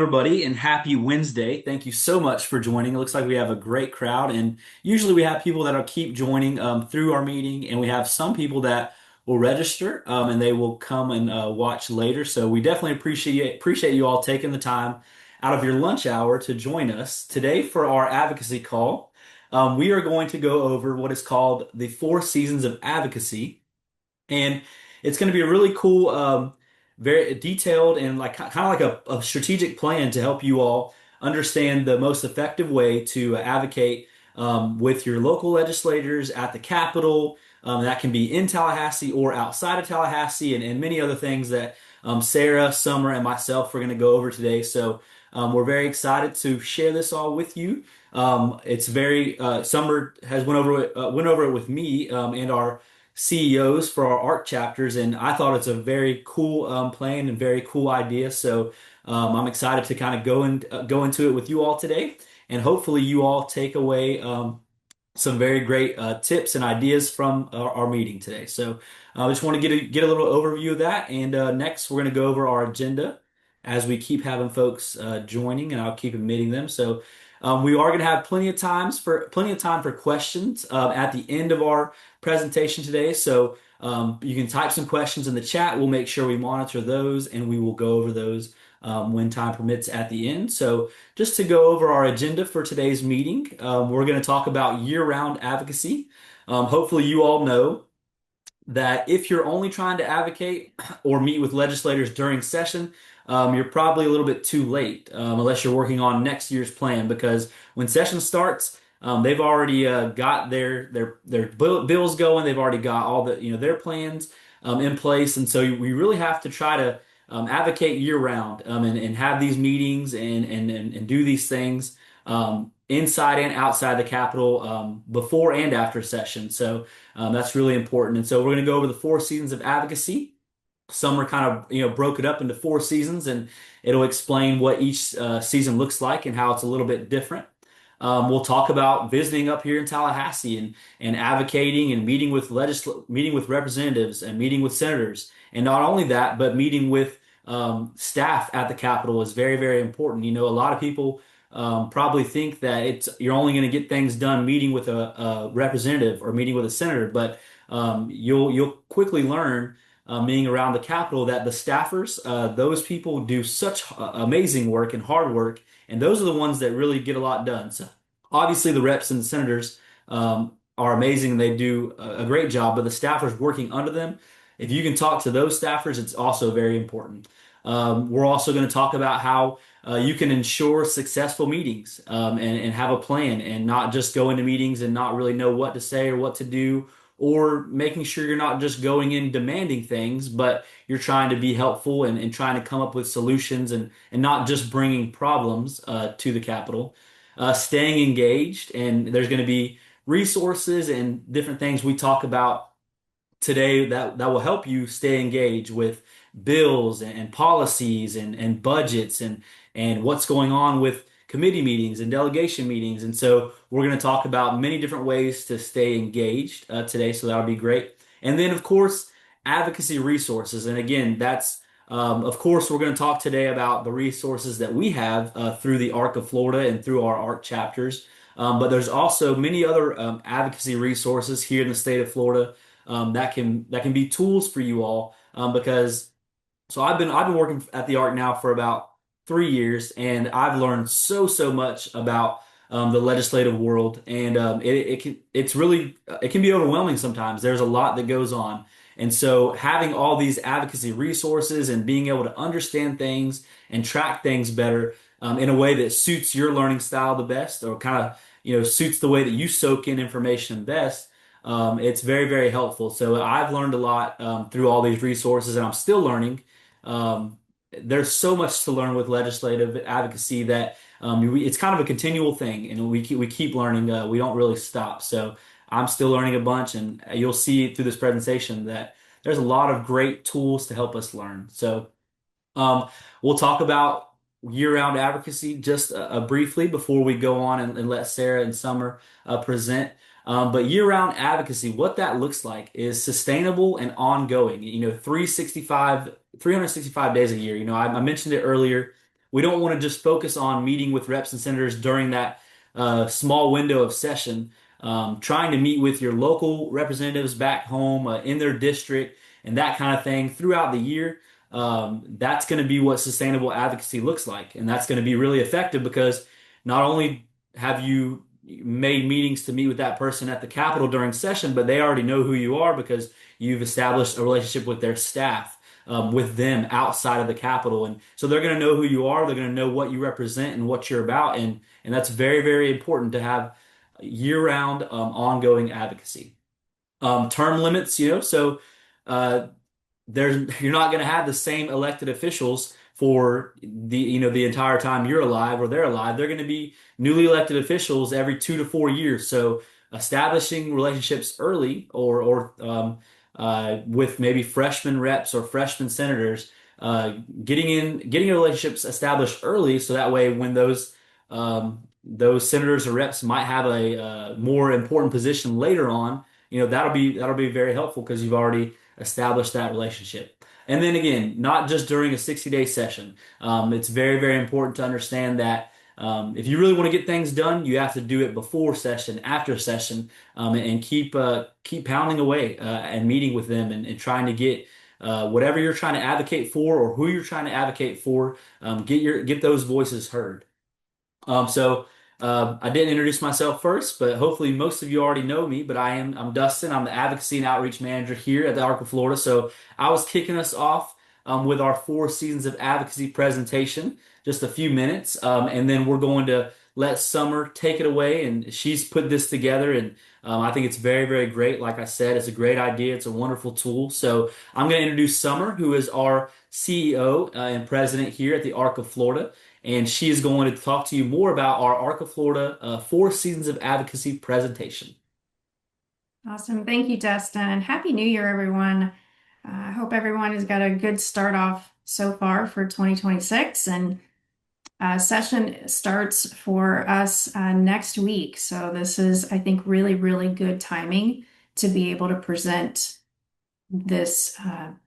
everybody, and happy Wednesday. Thank you so much for joining. It looks like we have a great crowd, and usually we have people that'll keep joining through our meeting, and we have some people that will register and they will come and watch later. So we definitely appreciate you all taking the time out of your lunch hour to join us today for our advocacy call. We are going to go over what is called the Four Seasons of Advocacy. And it's going to be a really cool, very detailed and like kind of like a strategic plan to help you all understand the most effective way to advocate with your local legislators at the Capitol. That can be in Tallahassee or outside of Tallahassee, and many other things that Sarah, Summer, and myself are going to go over today. So we're very excited to share this all with you. It's very Summer has went over it with me and our CEOs for our ARC chapters, and I thought it's a very cool plan and very cool idea. So I'm excited to kind of go into it with you all today, and hopefully you all take away some very great tips and ideas from our meeting today. So I just want to get a little overview of that, and next we're going to go over our agenda as we keep having folks joining, and I'll keep admitting them. So we are going to have plenty of time for questions at the end of our presentation today. So you can type some questions in the chat. We'll make sure we monitor those, and we will go over those when time permits at the end. So just to go over our agenda for today's meeting, we're going to talk about year-round advocacy. Hopefully you all know that if you're only trying to advocate or meet with legislators during session, you're probably a little bit too late, unless you're working on next year's plan, because when session starts, they've already got their bills going. They've already got all their plans in place, and so we really have to try to advocate year round and have these meetings and do these things inside and outside the Capitol before and after session. So that's really important. And so we're going to go over the four seasons of advocacy. Summer kind of broke it up into four seasons, and it'll explain what each season looks like and how it's a little bit different. We'll talk about visiting up here in Tallahassee and advocating and meeting with representatives and meeting with senators. And not only that, but meeting with staff at the Capitol is very, very important. A lot of people probably think that you're only going to get things done meeting with a representative or meeting with a senator, but you'll quickly learn being around the Capitol that the staffers, those people do such amazing work and hard work, and those are the ones that really get a lot done. So obviously the reps and the senators are amazing and they do a great job, but the staffers working under them, if you can talk to those staffers, it's also very important. We're also going to talk about how you can ensure successful meetings and have a plan and not just go into meetings and not really know what to say or what to do, or making sure you're not just going in demanding things, but you're trying to be helpful and trying to come up with solutions and not just bringing problems to the Capitol. Staying engaged, and there's going to be resources and different things we talk about today that will help you stay engaged with bills and policies and budgets and what's going on with committee meetings and delegation meetings. And so we're going to talk about many different ways to stay engaged today. So that'll be great. And then, of course, advocacy resources. And again, that's of course, we're going to talk today about the resources that we have through the ARC of Florida and through our ARC chapters. But there's also many other advocacy resources here in the state of Florida that can be tools for you all because I've been working at the ARC now for about 3 years, and I've learned so much about the legislative world, and it can be overwhelming sometimes. There's a lot that goes on, and so having all these advocacy resources and being able to understand things and track things better in a way that suits your learning style the best, or kind of suits the way that you soak in information best. It's very, very helpful. So I've learned a lot through all these resources, and I'm still learning. Um, there's so much to learn with legislative advocacy that it's kind of a continual thing, and we keep learning. We don't really stop. So I'm still learning a bunch, and you'll see through this presentation that there's a lot of great tools to help us learn. So um, we'll talk about year-round advocacy just briefly before we go on and let Sarah and Summer present. But year-round advocacy, what that looks like is sustainable and ongoing. 365 days a year. I mentioned it earlier we don't want to just focus on meeting with reps and senators during that small window of session. Trying to meet with your local representatives back home in their district and that kind of thing throughout the year. That's going to be what sustainable advocacy looks like. And that's going to be really effective because not only have you made meetings to meet with that person at the Capitol during session, but they already know who you are because you've established a relationship with their staff, with them outside of the Capitol. And so they're going to know who you are. They're going to know what you represent and what you're about. And that's very, very important to have year-round, ongoing advocacy. Term limits, so uh, you're not going to have the same elected officials for the entire time you're alive or they're alive. They're going to be newly elected officials every 2 to 4 years. So establishing relationships early or with maybe freshman reps or freshman senators, getting relationships established early so that way when those senators or reps might have a more important position later on, that'll be very helpful because you've already establish that relationship. And then again, not just during a 60-day session. It's very, very important to understand that if you really want to get things done, you have to do it before session, after session, and keep pounding away and meeting with them and trying to get whatever you're trying to advocate for or who you're trying to advocate for, get those voices heard. I didn't introduce myself first, but hopefully most of you already know me. But I'm Dustin. I'm the Advocacy and Outreach Manager here at the Arc of Florida. So I was kicking us off with our Four Seasons of Advocacy presentation, just a few minutes, and then we're going to let Summer take it away. And she's put this together, and I think it's very, very great. Like I said, it's a great idea. It's a wonderful tool. So I'm going to introduce Summer, who is our CEO and president here at the Arc of Florida, and she is going to talk to you more about our Arc of Florida Four Seasons of Advocacy presentation. Awesome. Thank you, Dustin. And Happy New Year, everyone. I hope everyone has got a good start off so far for 2026. And session starts for us next week. So this is, I think, really, really good timing to be able to present this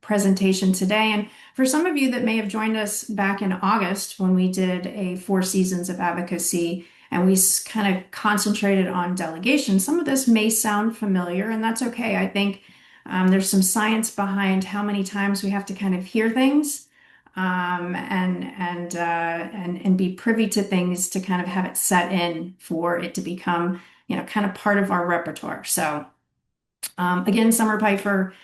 presentation today. And for some of you that may have joined us back in August when we did a Four Seasons of Advocacy and we kind of concentrated on delegation, some of this may sound familiar, and that's okay. I think there's some science behind how many times we have to kind of hear things and be privy to things to kind of have it set in for it to become, kind of part of our repertoire. So again, Summer Pfeiffer,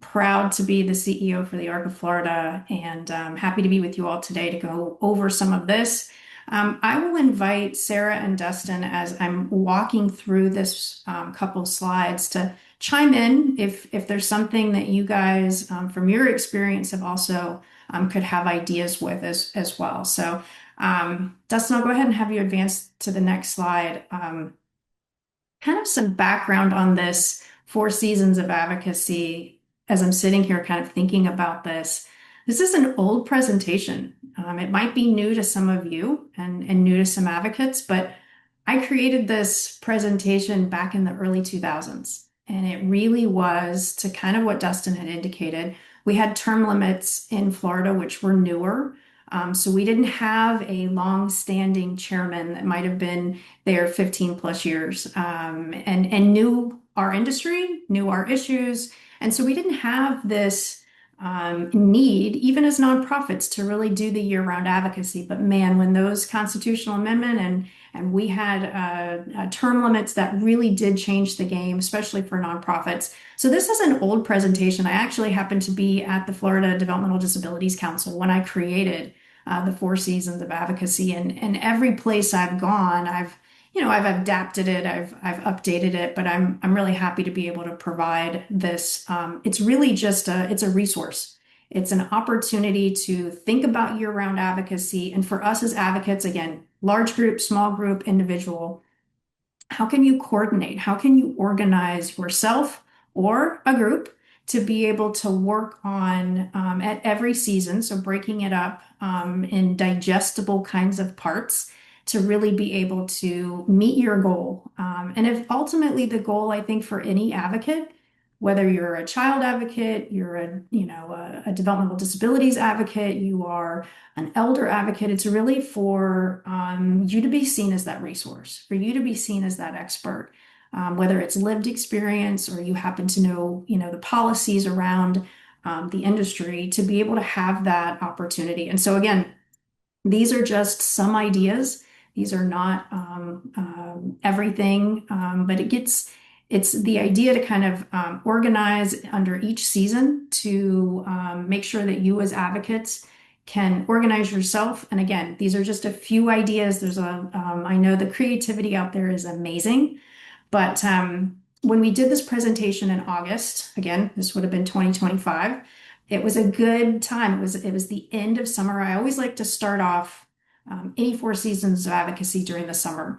proud to be the CEO for the Arc of Florida, and happy to be with you all today to go over some of this. I will invite Sarah and Dustin as I'm walking through this couple slides to chime in if there's something that you guys, from your experience, have also could have ideas with as well. So, Dustin, I'll go ahead and have you advance to the next slide. Kind of some background on this Four Seasons of Advocacy as I'm sitting here kind of thinking about this. This is an old presentation. It might be new to some of you and new to some advocates, but I created this presentation back in the early 2000s. And it really was to kind of what Dustin had indicated. We had term limits in Florida, which were newer. So we didn't have a long-standing chairman that might have been there 15 plus years and knew our industry, knew our issues. And so we didn't have this need, even as nonprofits, to really do the year-round advocacy. But man, when those constitutional amendment and we had term limits that really did change the game, especially for nonprofits. So this is an old presentation. I actually happened to be at the Florida Developmental Disabilities Council when I created the Four Seasons of Advocacy, and every place I've gone, I've adapted it, I've updated it, but I'm really happy to be able to provide this. It's really just it's a resource. It's an opportunity to think about year-round advocacy, and for us as advocates, again, large group, small group, individual, how can you coordinate? How can you organize yourself or a group to be able to work on at every season? So breaking it up in digestible kinds of parts to really be able to meet your goal. And if ultimately the goal, I think, for any advocate whether you're a child advocate, you're a developmental disabilities advocate, you are an elder advocate. It's really for you to be seen as that resource, for you to be seen as that expert, whether it's lived experience or you happen to know, the policies around the industry to be able to have that opportunity. And so again, these are just some ideas. These are not everything, but it's the idea to kind of organize under each season to make sure that you as advocates can organize yourself. And again, these are just a few ideas. I know the creativity out there is amazing, but when we did this presentation in August, again, this would have been 2025. It was a good time. It was the end of summer. I always like to start off any Four Seasons of Advocacy during the summer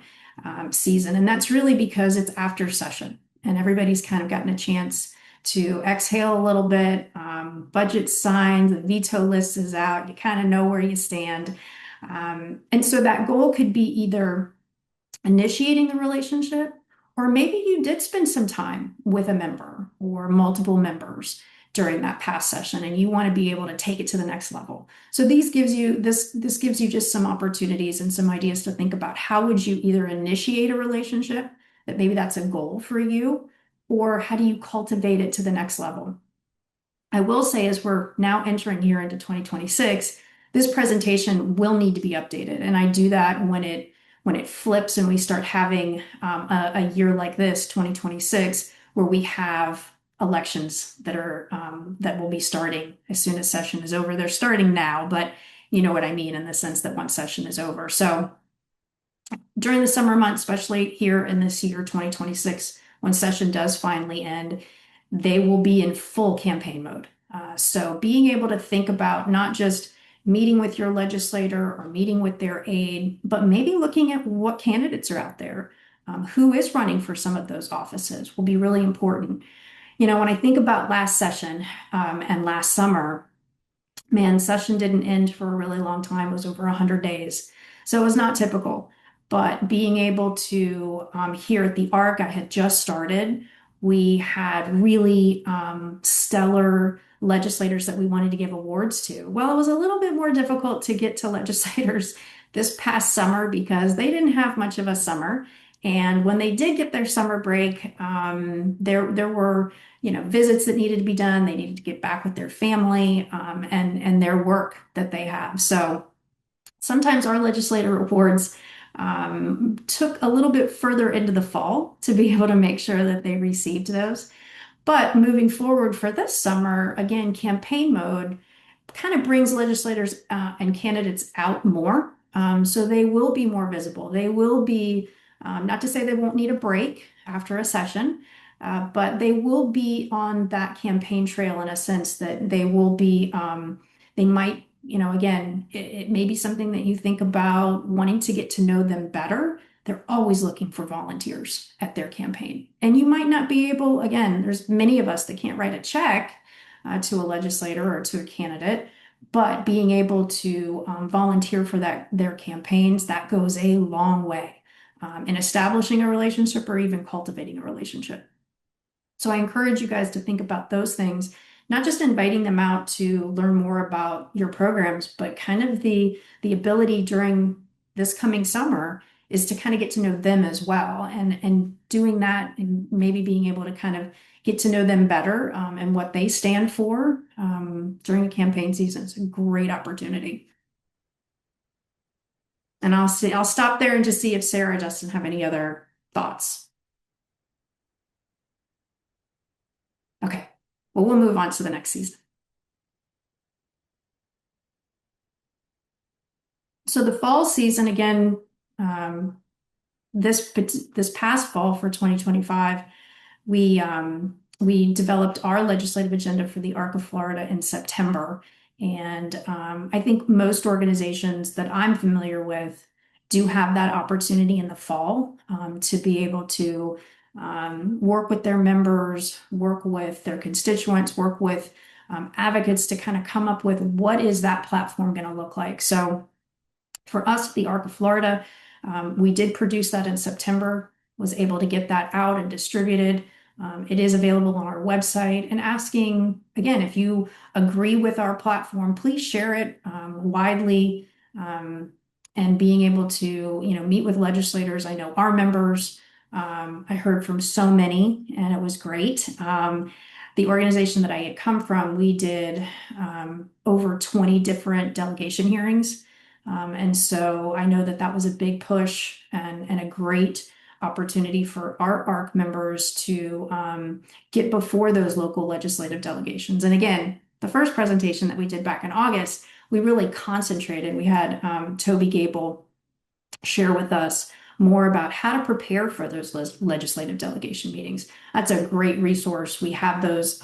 season, and that's really because it's after session, and everybody's kind of gotten a chance to exhale a little bit. Budget signed, the veto list is out. You kind of know where you stand, and so that goal could be either initiating the relationship, or maybe you did spend some time with a member or multiple members during that past session and you want to be able to take it to the next level. So this gives you just some opportunities and some ideas to think about how would you either initiate a relationship, that maybe that's a goal for you, or how do you cultivate it to the next level. I will say, as we're now entering here into 2026, this presentation will need to be updated. And I do that when it flips and we start having a year like this, 2026, where we have elections that will be starting as soon as session is over. They're starting now, but you know what I mean in the sense that once session is over. So during the summer months, especially here in this year, 2026, when session does finally end, they will be in full campaign mode. So being able to think about not just meeting with your legislator or meeting with their aide, but maybe looking at what candidates are out there, who is running for some of those offices will be really important. When I think about last session and last summer, man, session didn't end for a really long time. It was over 100 days. So it was not typical. But being able to, here at the ARC, I had just started. We had really stellar legislators that we wanted to give awards to. Well, it was a little bit more difficult to get to legislators this past summer because they didn't have much of a summer. And when they did get their summer break, there were visits that needed to be done. They needed to get back with their family and their work that they have. So sometimes our legislator awards took a little bit further into the fall to be able to make sure that they received those. But moving forward for this summer, again, campaign mode kind of brings legislators and candidates out more. So they will be more visible. They will be, not to say they won't need a break after a session, but they will be on that campaign trail in a sense that they will be, they might, again, it may be something that you think about wanting to get to know them better. They're always looking for volunteers at their campaign. And you might not be able, again, there's many of us that can't write a check to a legislator or to a candidate, but being able to volunteer for their campaigns, that goes a long way in establishing a relationship or even cultivating a relationship. So I encourage you guys to think about those things, not just inviting them out to learn more about your programs, but kind of the ability during this coming summer is to kind of get to know them as well. And doing that and maybe being able to kind of get to know them better and what they stand for during the campaign season. It's a great opportunity. And I'll stop there and just see if Sarah or Justin have any other thoughts. Okay. Well, we'll move on to the next season. So the fall season, again, this past fall for 2025, we developed our legislative agenda for the ARC of Florida in September. And I think most organizations that I'm familiar with do have that opportunity in the fall to be able to work with their members, work with their constituents, work with advocates to kind of come up with what is that platform going to look like. So for us, the ARC of Florida, we did produce that in September, was able to get that out and distributed. It is available on our website and asking, again, if you agree with our platform, please share it widely um, and being able to, meet with legislators. I know our members, I heard from so many and it was great. The organization that I had come from, we did over 20 different delegation hearings. And so I know that that was a big push and a great opportunity for our ARC members to get before those local legislative delegations. And again, the first presentation that we did back in August, we really concentrated. We had Toby Gable share with us more about how to prepare for those legislative delegation meetings. That's a great resource. We have those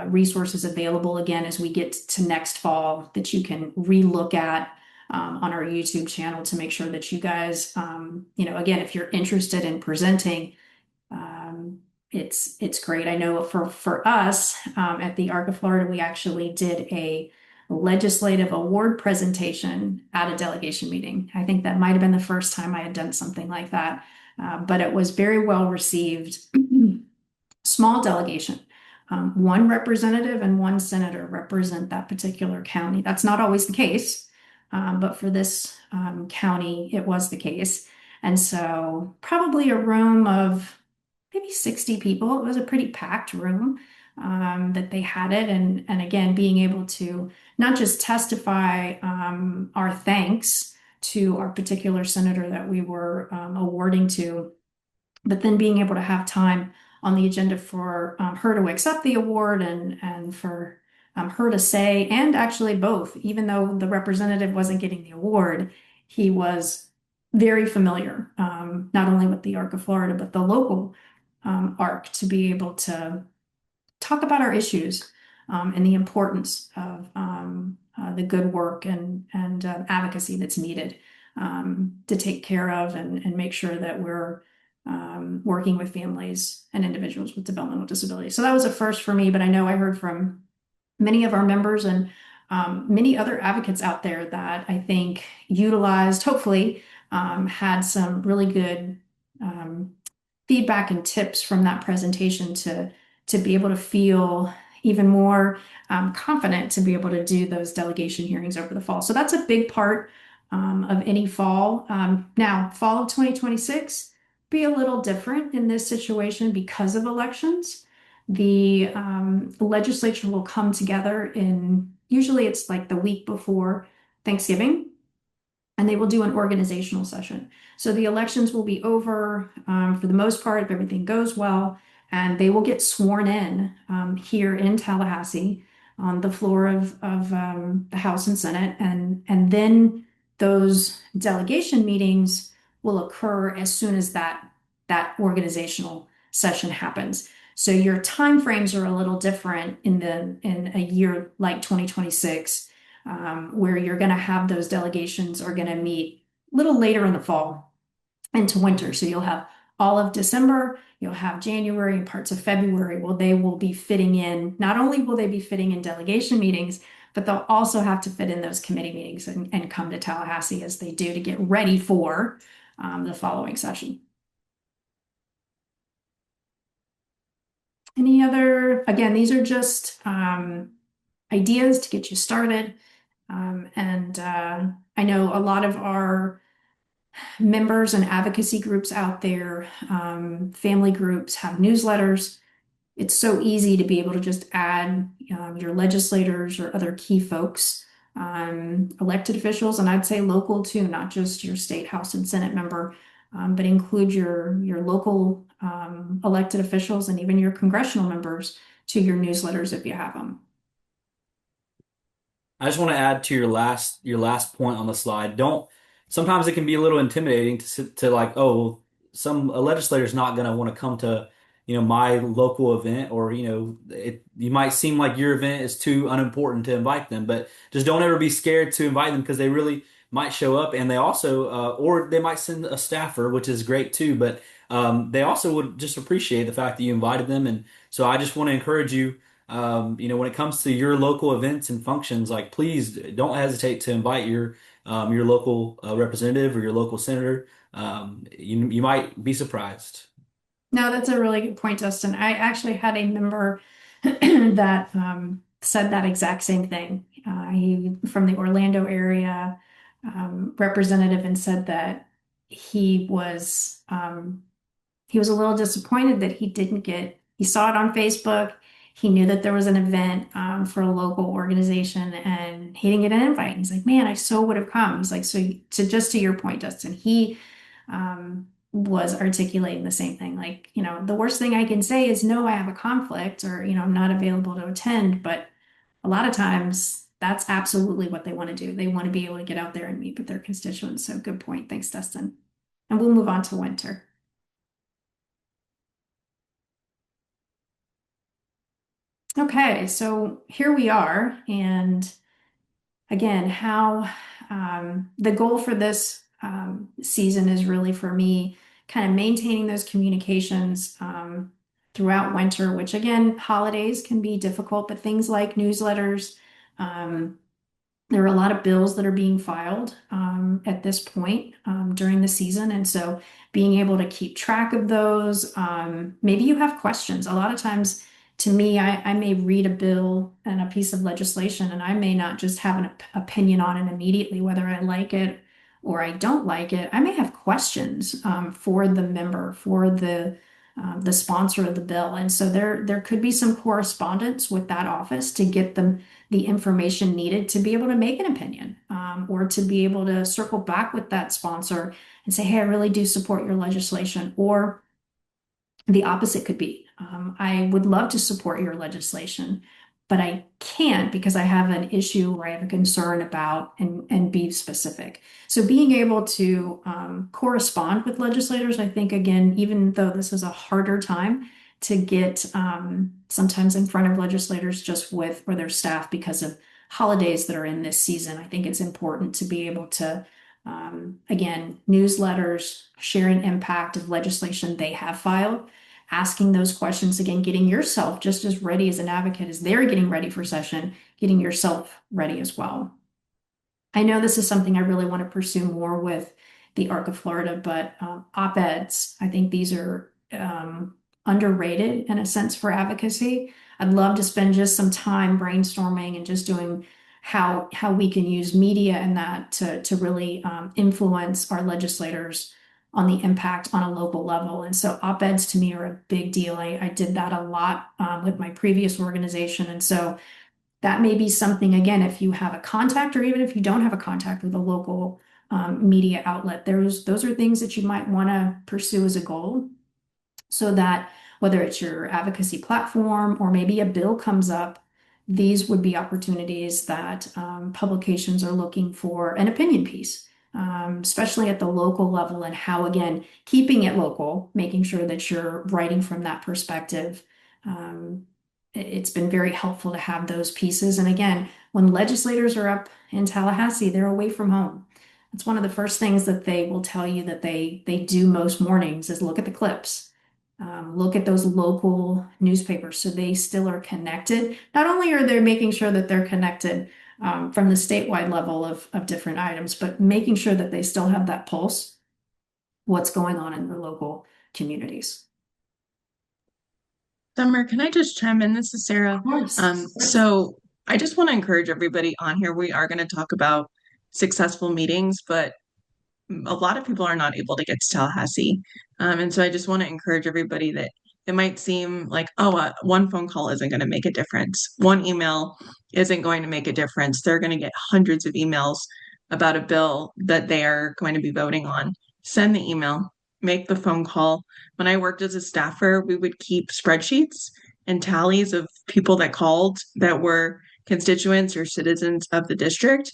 resources available again as we get to next fall that you can relook at on our YouTube channel to make sure that you guys, again, if you're interested in presenting, it's great. I know for us at the Arc of Florida, we actually did a legislative award presentation at a delegation meeting. I think that might have been the first time I had done something like that, but it was very well received. Small delegation. One representative and one senator represent that particular county. That's not always the case, but for this county, it was the case. And so, probably a room of maybe 60 people. It was a pretty packed room that they had it. And again, being able to not just testify our thanks to our particular senator that we were awarding to, but then being able to have time on the agenda for her to accept the award and for her to say, and actually both, even though the representative wasn't getting the award, he was very familiar, not only with the Arc of Florida, but the local Arc to be able to talk about our issues and the importance of the good work and advocacy that's needed to take care of and make sure that we're working with families and individuals with developmental disabilities. So that was a first for me, but I know I heard from many of our members and many other advocates out there that I think utilized, hopefully, had some really good um, feedback and tips from that presentation to be able to feel even more confident to be able to do those delegation hearings over the fall. So that's a big part of any fall. Now, fall of 2026 be a little different in this situation because of elections. The legislature will come together in usually it's like the week before Thanksgiving and they will do an organizational session. So the elections will be over for the most part if everything goes well, and they will get sworn in here in Tallahassee on the floor of the House and Senate, and then those delegation meetings will occur as soon as that organizational session happens. So your timeframes are a little different in a year like 2026 where you're going to have those delegations are going to meet a little later in the fall into winter. So you'll have all of December, you'll have January and parts of February. Well, they will be fitting in, not only will they be fitting in delegation meetings, but they'll also have to fit in those committee meetings and come to Tallahassee as they do to get ready for the following session. Any other, again, these are just ideas to get you started. And I know a lot of our members and advocacy groups out there, family groups have newsletters. It's so easy to be able to just add your legislators or other key folks, elected officials, and I'd say local too, not just your state House and Senate member, but include your local elected officials and even your congressional members to your newsletters if you have them. I just want to add to your last point on the slide. Don't sometimes it can be a little intimidating to like, oh, a legislator's not going to want to come to, my local event or, you might seem like your event is too unimportant to invite them, but just don't ever be scared to invite them because they really might show up and they also or they might send a staffer, which is great too, but they also would just appreciate the fact that you invited them. And so I just want to encourage you when it comes to your local events and functions, like please don't hesitate to invite your local representative or your local senator. You might be surprised. No, that's a really good point, Dustin. I actually had a member that said that exact same thing. He from the Orlando area representative and said that he was he was a little disappointed that he didn't get, he saw it on Facebook. He knew that there was an event for a local organization and he didn't get an invite. He's like, man, I so would have come. He's like, so to just to your point, Dustin, he was articulating the same thing. Like, the worst thing I can say is no, I have a conflict or, I'm not available to attend. But a lot of times that's absolutely what they want to do. They want to be able to get out there and meet with their constituents. So good point. Thanks, Dustin. And we'll move on to winter. Okay, so here we are, and again, how the goal for this season is really for me kind of maintaining those communications throughout winter, which again, holidays can be difficult, but things like newsletters, um, there are a lot of bills that are being filed at this point during the season. And so being able to keep track of those, maybe you have questions. A lot of times, to me, I may read a bill and a piece of legislation, and I may not just have an opinion on it immediately, whether I like it or I don't like it. I may have questions for the member, for the sponsor of the bill. And so there could be some correspondence with that office to get them the information needed to be able to make an opinion or to be able to circle back with that sponsor and say, hey, I really do support your legislation. Or the opposite could be, I would love to support your legislation, but I can't because I have an issue or I have a concern about and be specific. So being able to correspond with legislators, I think, again, even though this is a harder time to get sometimes in front of legislators just with or their staff because of holidays that are in this season, I think it's important to be able to again, newsletters, sharing impact of legislation they have filed, asking those questions again, getting yourself just as ready as an advocate as they're getting ready for session, getting yourself ready as well. I know this is something I really want to pursue more with the Arc of Florida, but op-eds, I think these are underrated in a sense for advocacy. I'd love to spend just some time brainstorming and just doing how we can use media and that to really influence our legislators on the impact on a local level. And so op-eds to me are a big deal. I did that a lot with my previous organization. And so that may be something, again, if you have a contact or even if you don't have a contact with a local media outlet, those are things that you might want to pursue as a goal so that whether it's your advocacy platform or maybe a bill comes up, these would be opportunities that publications are looking for an opinion piece, especially at the local level and how, again, keeping it local, making sure that you're writing from that perspective. Um, it's been very helpful to have those pieces. And again, when legislators are up in Tallahassee, they're away from home. It's one of the first things that they will tell you that they do most mornings is look at the clips, look at those local newspapers so they still are connected. Not only are they making sure that they're connected from the statewide level of different items, but making sure that they still have that pulse, what's going on in their local communities. Summer, can I just chime in? This is Sarah. Of course. So I just want to encourage everybody on here. We are going to talk about successful meetings, but a lot of people are not able to get to Tallahassee. And so I just want to encourage everybody that it might seem like, oh, one phone call isn't going to make a difference. One email isn't going to make a difference. They're going to get hundreds of emails about a bill that they are going to be voting on. Send the email, make the phone call. When I worked as a staffer, we would keep spreadsheets and tallies of people that called that were constituents or citizens of the district.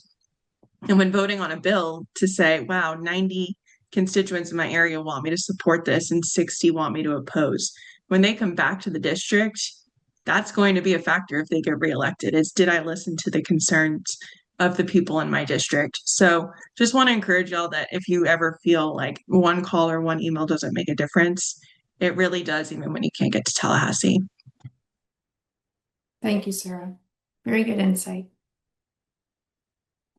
And when voting on a bill to say, wow, 90 constituents in my area want me to support this and 60 want me to oppose. When they come back to the district, that's going to be a factor if they get reelected is did I listen to the concerns of the people in my district? So just want to encourage y'all that if you ever feel like one call or one email doesn't make a difference, it really does, even when you can't get to Tallahassee. Thank you, Sarah. Very good insight.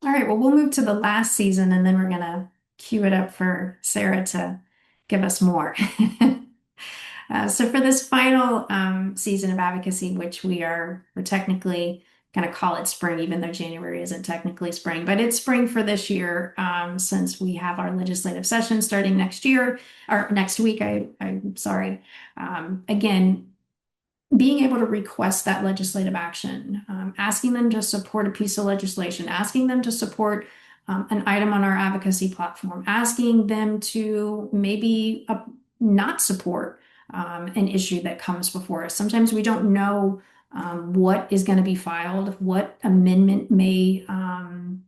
All right, well, we'll move to the last season and then we're going to cue it up for Sarah to give us more. So for this final season of advocacy, which we're technically going to call it spring, even though January isn't technically spring, but it's spring for this year since we have our legislative session starting next year or next week. I'm sorry. Again, being able to request that legislative action, asking them to support a piece of legislation, asking them to support an item on our advocacy platform, asking them to maybe not support an issue that comes before us. Sometimes we don't know what is going to be filed, what amendment may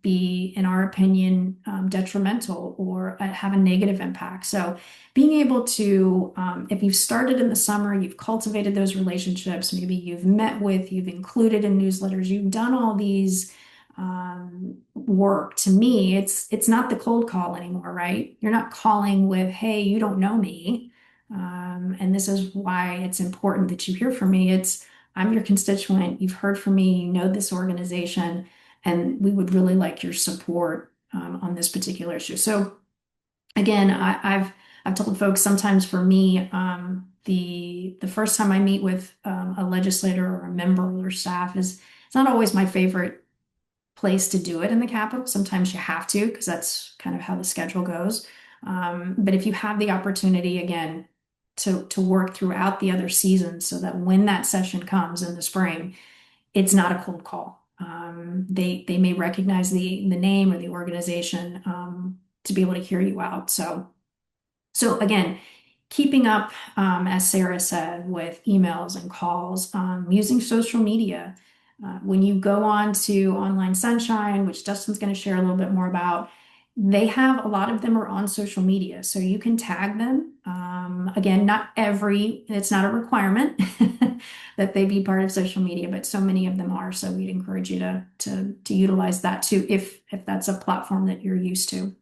be, in our opinion, detrimental or have a negative impact. So being able to, if you've started in the summer, you've cultivated those relationships, maybe you've met with, you've included in newsletters, you've done all these work. To me, it's not the cold call anymore, right? You're not calling with, "Hey, you don't know me," and this is why it's important that you hear from me. I'm your constituent. You've heard from me. You know this organization, and we would really like your support on this particular issue. So again, I've told folks sometimes for me, the first time I meet with a legislator or a member or staff is it's not always my favorite place to do it in the Capitol. Sometimes you have to because that's kind of how the schedule goes. But if you have the opportunity again to work throughout the other seasons so that when that session comes in the spring, it's not a cold call. They may recognize the name or the organization to be able to hear you out. So again, keeping up, as Sarah said, with emails and calls, using social media. When you go on to Online Sunshine, which Dustin's going to share a little bit more about, they have a lot of them are on social media, so you can tag them. Again, it's not a requirement that they be part of social media, but so many of them are. So we'd encourage you to utilize that too, if that's a platform that you're used to.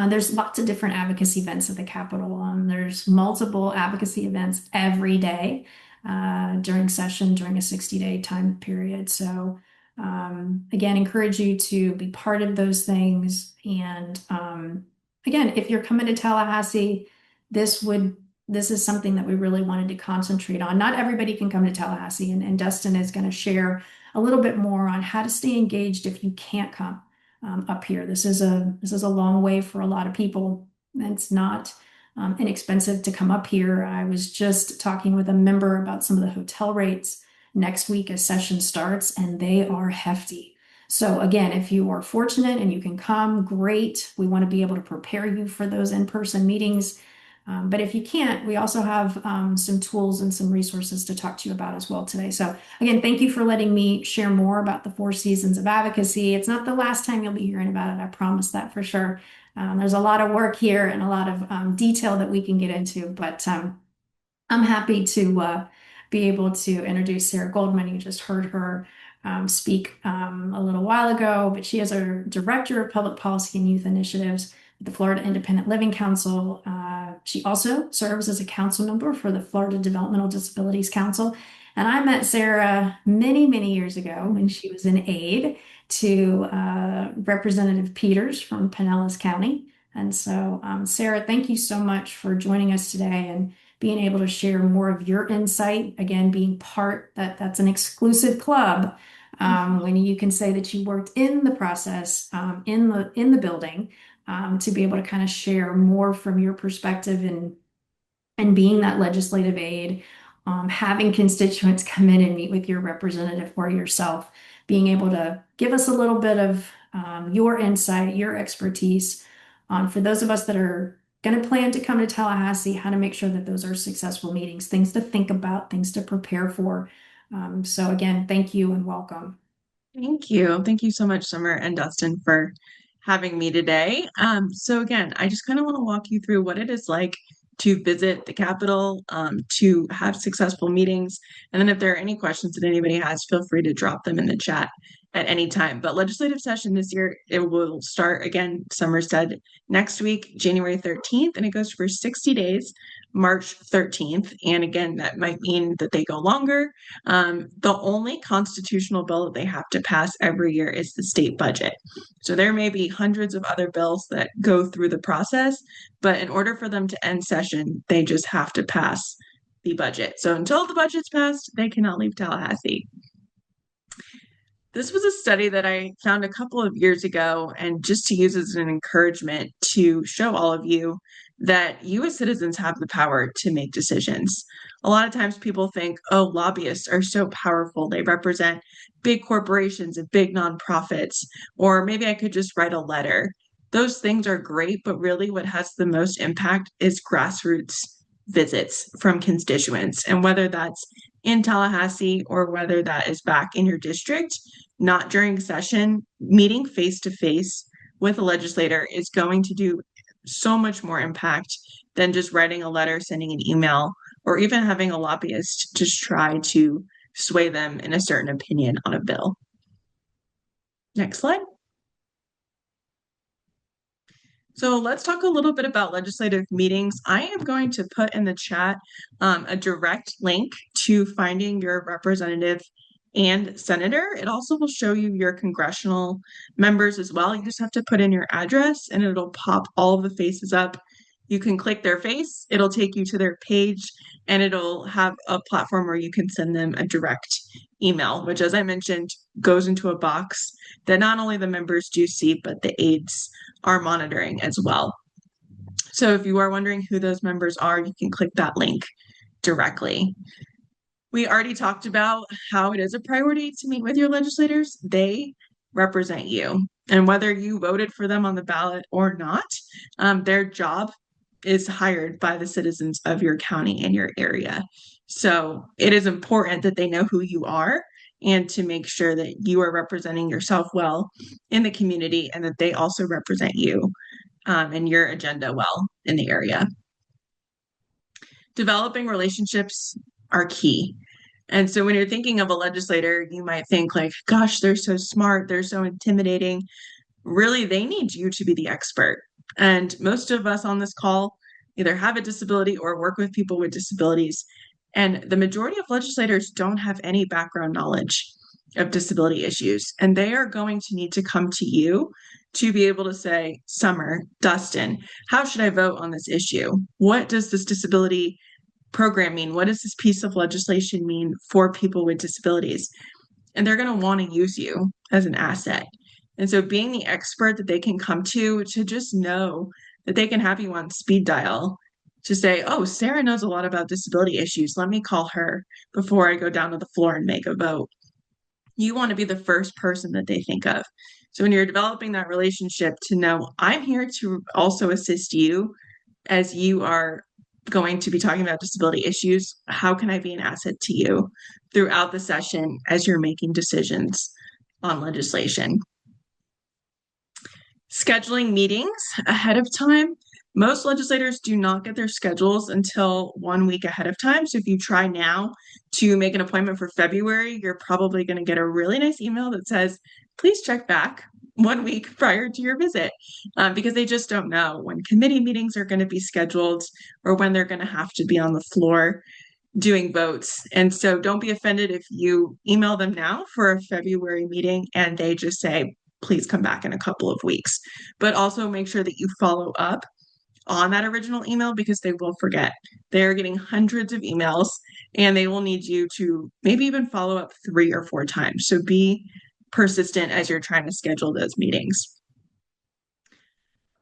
There's lots of different advocacy events at the Capitol. There's multiple advocacy events every day during session during a 60-day time period. So again, encourage you to be part of those things. And again, if you're coming to Tallahassee, this is something that we really wanted to concentrate on. Not everybody can come to Tallahassee, and Dustin is going to share a little bit more on how to stay engaged if you can't come up here. This is a long way for a lot of people. It's not inexpensive to come up here. I was just talking with a member about some of the hotel rates next week as session starts, and they are hefty. So again, if you are fortunate and you can come, great. We want to be able to prepare you for those in-person meetings. But if you can't, we also have some tools and some resources to talk to you about as well today. So again, thank you for letting me share more about the Four Seasons of Advocacy. It's not the last time you'll be hearing about it. I promise that for sure. There's a lot of work here and a lot of detail that we can get into, but I'm happy to be able to introduce Sarah Goldman. You just heard her speak a little while ago, but she is our Director of Public Policy and Youth Initiatives at the Florida Independent Living Council. She also serves as a council member for the Florida Developmental Disabilities Council. And I met Sarah many, many years ago when she was an aide to Representative Peters from Pinellas County. And so, Sarah, thank you so much for joining us today and being able to share more of your insight. Again, being that's an exclusive club when you can say that you worked in the process in the building to be able to kind of share more from your perspective and being that legislative aide, having constituents come in and meet with your representative or yourself, being able to give us a little bit of your insight, your expertise for those of us that are going to plan to come to Tallahassee, how to make sure that those are successful meetings, things to think about, things to prepare for. So again, thank you and welcome. Thank you. Thank you so much, Summer and Dustin, for having me today. So again, I just kind of want to walk you through what it is like to visit the Capitol, to have successful meetings. And then if there are any questions that anybody has, feel free to drop them in the chat at any time. But legislative session this year, it will start again, Summer said, next week, January 13th, and it goes for 60 days, March 13th. And again, that might mean that they go longer. The only constitutional bill that they have to pass every year is the state budget. So there may be hundreds of other bills that go through the process, but in order for them to end session, they just have to pass the budget. So until the budget's passed, they cannot leave Tallahassee. This was a study that I found a couple of years ago, and just to use as an encouragement to show all of you that you as citizens have the power to make decisions. A lot of times people think, oh, lobbyists are so powerful. They represent big corporations and big nonprofits, or maybe I could just write a letter. Those things are great, but really what has the most impact is grassroots visits from constituents. And whether that's in Tallahassee or whether that is back in your district, not during session, meeting face to face with a legislator is going to do so much more impact than just writing a letter, sending an email, or even having a lobbyist just try to sway them in a certain opinion on a bill. Next slide. So let's talk a little bit about legislative meetings. I am going to put in the chat a direct link to finding your representative and senator. It also will show you your congressional members as well. You just have to put in your address and it'll pop all of the faces up. You can click their face, it'll take you to their page, and it'll have a platform where you can send them a direct email, which, as I mentioned, goes into a box that not only the members do see, but the aides are monitoring as well. So if you are wondering who those members are, you can click that link directly. We already talked about how it is a priority to meet with your legislators. They represent you. And whether you voted for them on the ballot or not, their job is hired by the citizens of your county and your area. So it is important that they know who you are and to make sure that you are representing yourself well in the community and that they also represent you and your agenda well in the area. Developing relationships are key. And so when you're thinking of a legislator, you might think like, gosh, they're so smart, they're so intimidating. Really, they need you to be the expert. And most of us on this call either have a disability or work with people with disabilities. And the majority of legislators don't have any background knowledge of disability issues. And they are going to need to come to you to be able to say, Summer, Dustin, how should I vote on this issue? What does this disability program mean? What does this piece of legislation mean for people with disabilities? And they're going to want to use you as an asset. And so being the expert that they can come to just know that they can have you on speed dial to say, oh, Sarah knows a lot about disability issues. Let me call her before I go down to the floor and make a vote. You want to be the first person that they think of. So when you're developing that relationship to know, I'm here to also assist you as you are going to be talking about disability issues. How can I be an asset to you throughout the session as you're making decisions on legislation? Scheduling meetings ahead of time. Most legislators do not get their schedules until 1 week ahead of time. So if you try now to make an appointment for February, you're probably going to get a really nice email that says, please check back 1 week prior to your visit, because they just don't know when committee meetings are going to be scheduled or when they're going to have to be on the floor doing votes. And so don't be offended if you email them now for a February meeting and they just say, please come back in a couple of weeks. But also make sure that you follow up on that original email because they will forget. They're getting hundreds of emails and they will need you to maybe even follow up 3 or 4 times. So be persistent as you're trying to schedule those meetings.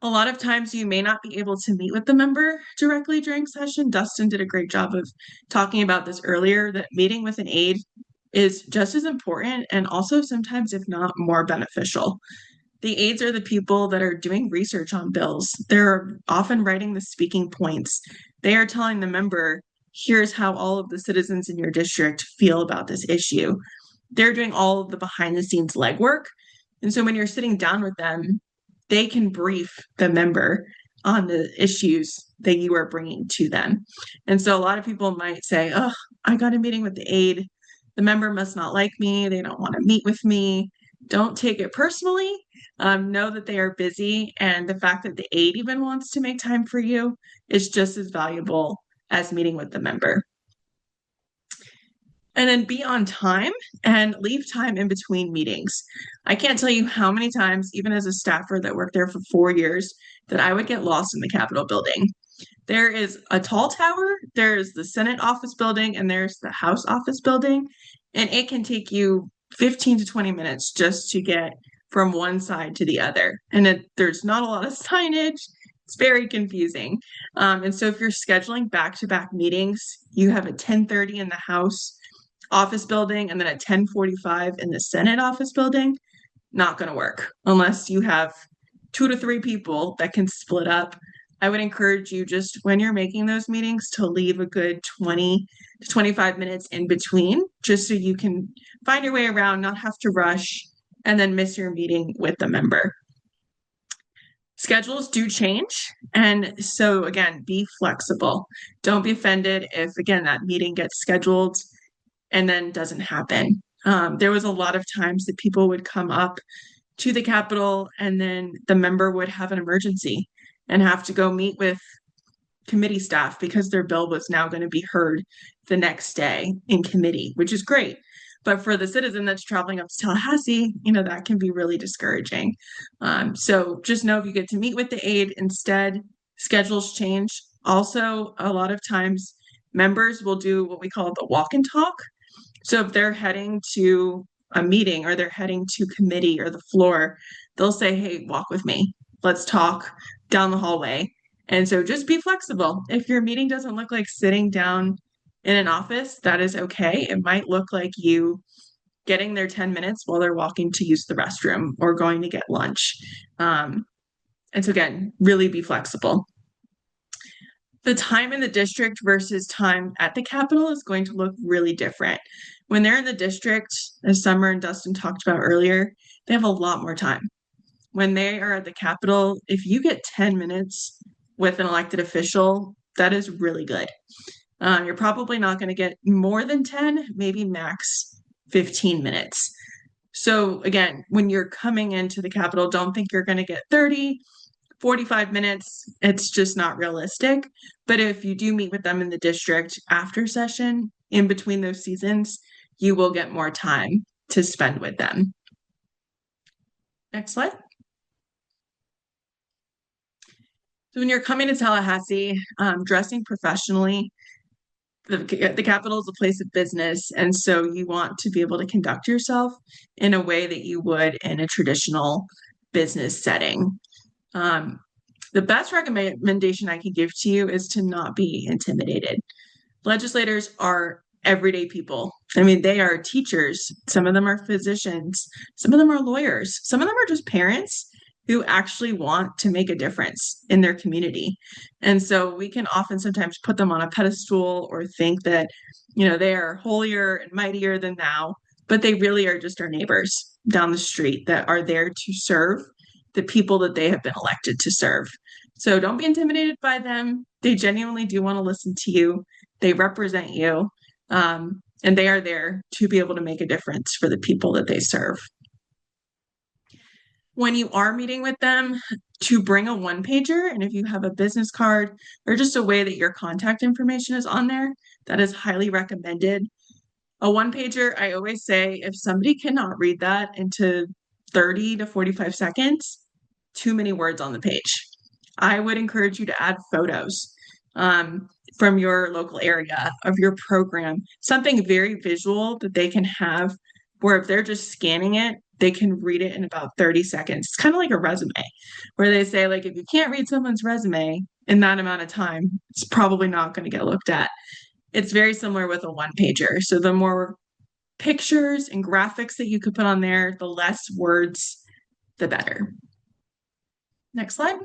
A lot of times you may not be able to meet with the member directly during session. Dustin did a great job of talking about this earlier, that meeting with an aide is just as important and also sometimes, if not more beneficial. The aides are the people that are doing research on bills. They're often writing the speaking points. They are telling the member, here's how all of the citizens in your district feel about this issue. They're doing all of the behind the scenes legwork. And so when you're sitting down with them, they can brief the member on the issues that you are bringing to them. And so a lot of people might say, oh, I got a meeting with the aide. The member must not like me. They don't want to meet with me. Don't take it personally. Know that they are busy, and the fact that the aide even wants to make time for you is just as valuable as meeting with the member. And then be on time and leave time in between meetings. I can't tell you how many times, even as a staffer that worked there for 4 years, that I would get lost in the Capitol building. There is a tall tower, there's the Senate office building, and there's the House office building. And it can take you 15 to 20 minutes just to get from one side to the other. And there's not a lot of signage. It's very confusing. And so if you're scheduling back-to-back meetings, you have a 10:30 in the House office building and then at 10:45 in the Senate office building, not going to work unless you have 2 to 3 people that can split up. I would encourage you, just when you're making those meetings, to leave a good 20 to 25 minutes in between, just so you can find your way around, not have to rush, and then miss your meeting with the member. Schedules do change. And so, again, be flexible. Don't be offended if, again, that meeting gets scheduled and then doesn't happen. There was a lot of times that people would come up to the Capitol and then the member would have an emergency and have to go meet with committee staff because their bill was now going to be heard the next day in committee, which is great. But for the citizen that's traveling up to Tallahassee, that can be really discouraging. So just know if you get to meet with the aide instead, schedules change. Also, a lot of times members will do what we call the walk and talk. So if they're heading to a meeting or they're heading to committee or the floor, they'll say, hey, walk with me. Let's talk down the hallway. And so just be flexible. If your meeting doesn't look like sitting down in an office, that is okay. It might look like you getting their 10 minutes while they're walking to use the restroom or going to get lunch. And so again, really be flexible. The time in the district versus time at the Capitol is going to look really different. When they're in the district, as Summer and Dustin talked about earlier, they have a lot more time. When they are at the Capitol, if you get 10 minutes with an elected official, that is really good. You're probably not going to get more than 10, maybe max 15 minutes. So again, when you're coming into the Capitol, don't think you're going to get 30, 45 minutes. It's just not realistic. But if you do meet with them in the district after session, in between those seasons, you will get more time to spend with them. Next slide. So when you're coming to Tallahassee, dressing professionally, the Capitol is a place of business, and so you want to be able to conduct yourself in a way that you would in a traditional business setting. The best recommendation I can give to you is to not be intimidated. Legislators are everyday people. I mean, they are teachers. Some of them are physicians. Some of them are lawyers. Some of them are just parents who actually want to make a difference in their community. And so we can often sometimes put them on a pedestal or think that, they are holier and mightier than thou, but they really are just our neighbors down the street that are there to serve the people that they have been elected to serve. So don't be intimidated by them. They genuinely do want to listen to you. They represent you, and they are there to be able to make a difference for the people that they serve. When you are meeting with them, to bring a one-pager, and if you have a business card or just a way that your contact information is on there, that is highly recommended. A one-pager, I always say, if somebody cannot read that into 30 to 45 seconds, too many words on the page. I would encourage you to add photos from your local area of your program, something very visual that they can have, where if they're just scanning it, they can read it in about 30 seconds. It's kind of like a resume, where they say, like, if you can't read someone's resume in that amount of time, it's probably not going to get looked at. It's very similar with a one-pager. So the more pictures and graphics that you could put on there, the less words, the better. Next slide.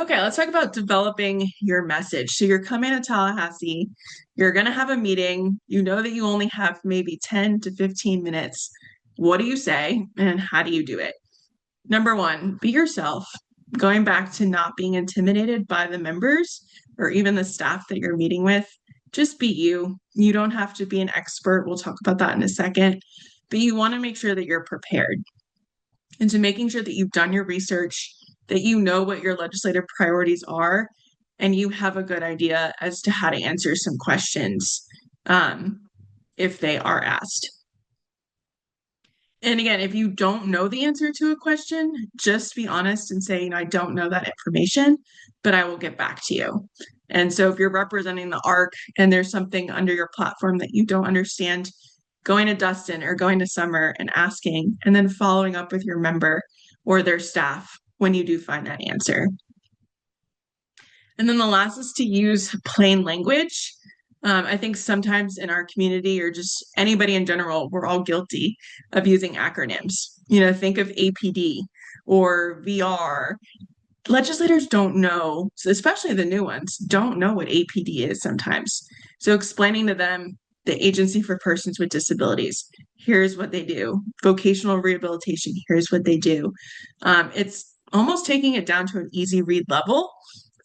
Okay, let's talk about developing your message. So you're coming to Tallahassee, you're going to have a meeting. You know that you only have maybe 10 to 15 minutes. What do you say and how do you do it? Number one, be yourself. Going back to not being intimidated by the members or even the staff that you're meeting with, just be you. You don't have to be an expert. We'll talk about that in a second. but you want to make sure that you're prepared. And so making sure that you've done your research, that you know what your legislative priorities are, and you have a good idea as to how to answer some questions um, if they are asked. And again, if you don't know the answer to a question, just be honest and say, I don't know that information, but I will get back to you. And so if you're representing the ARC and there's something under your platform that you don't understand, going to Dustin or going to Summer and asking, and then following up with your member or their staff when you do find that answer. And then the last is to use plain language. I think sometimes in our community or just anybody in general, we're all guilty of using acronyms. Think of APD or VR. Legislators don't know, especially the new ones, don't know what APD is sometimes. So explaining to them the Agency for Persons with Disabilities, here's what they do. Vocational rehabilitation, here's what they do. It's almost taking it down to an easy read level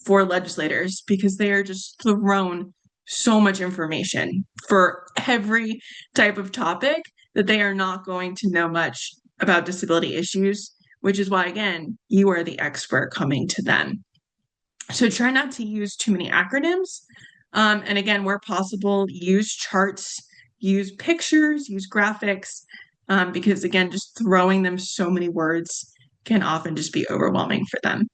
for legislators because they are just thrown so much information for every type of topic that they are not going to know much about disability issues, which is why, again, you are the expert coming to them. So try not to use too many acronyms. And again, where possible, use charts, use pictures, use graphics, because again, just throwing them so many words can often just be overwhelming for them.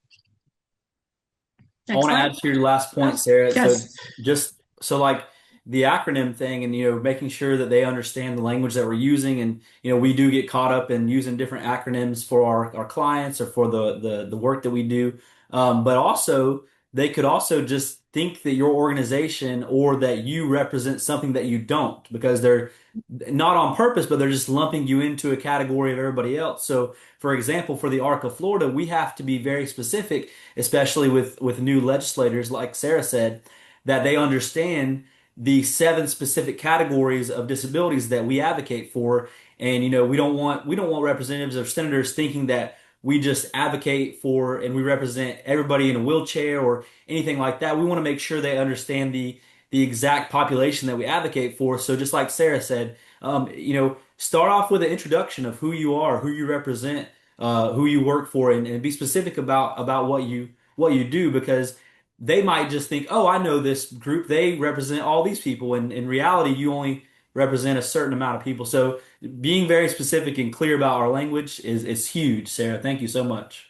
I Next want to slide. add to your last point, Sarah. So Yes. just so like the acronym thing and making sure that they understand the language that we're using and we do get caught up in using different acronyms for our clients or for the work that we do. But also they could also just think that your organization or that you represent something that you don't because they're not on purpose, but they're just lumping you into a category of everybody else. So, for example, for the ARC of Florida, we have to be very specific, especially with new legislators, like Sarah said, that they understand the 7 specific categories of disabilities that we advocate for. And we don't want representatives or senators thinking that we just advocate for and we represent everybody in a wheelchair or anything like that. We want to make sure they understand the exact population that we advocate for. So just like Sarah said, start off with an introduction of who you are, who you represent, who you work for, and be specific about what you do because they might just think, oh, I know this group. They represent all these people, and in reality, you only represent a certain amount of people. So being very specific and clear about our language is huge, Sarah. Thank you so much.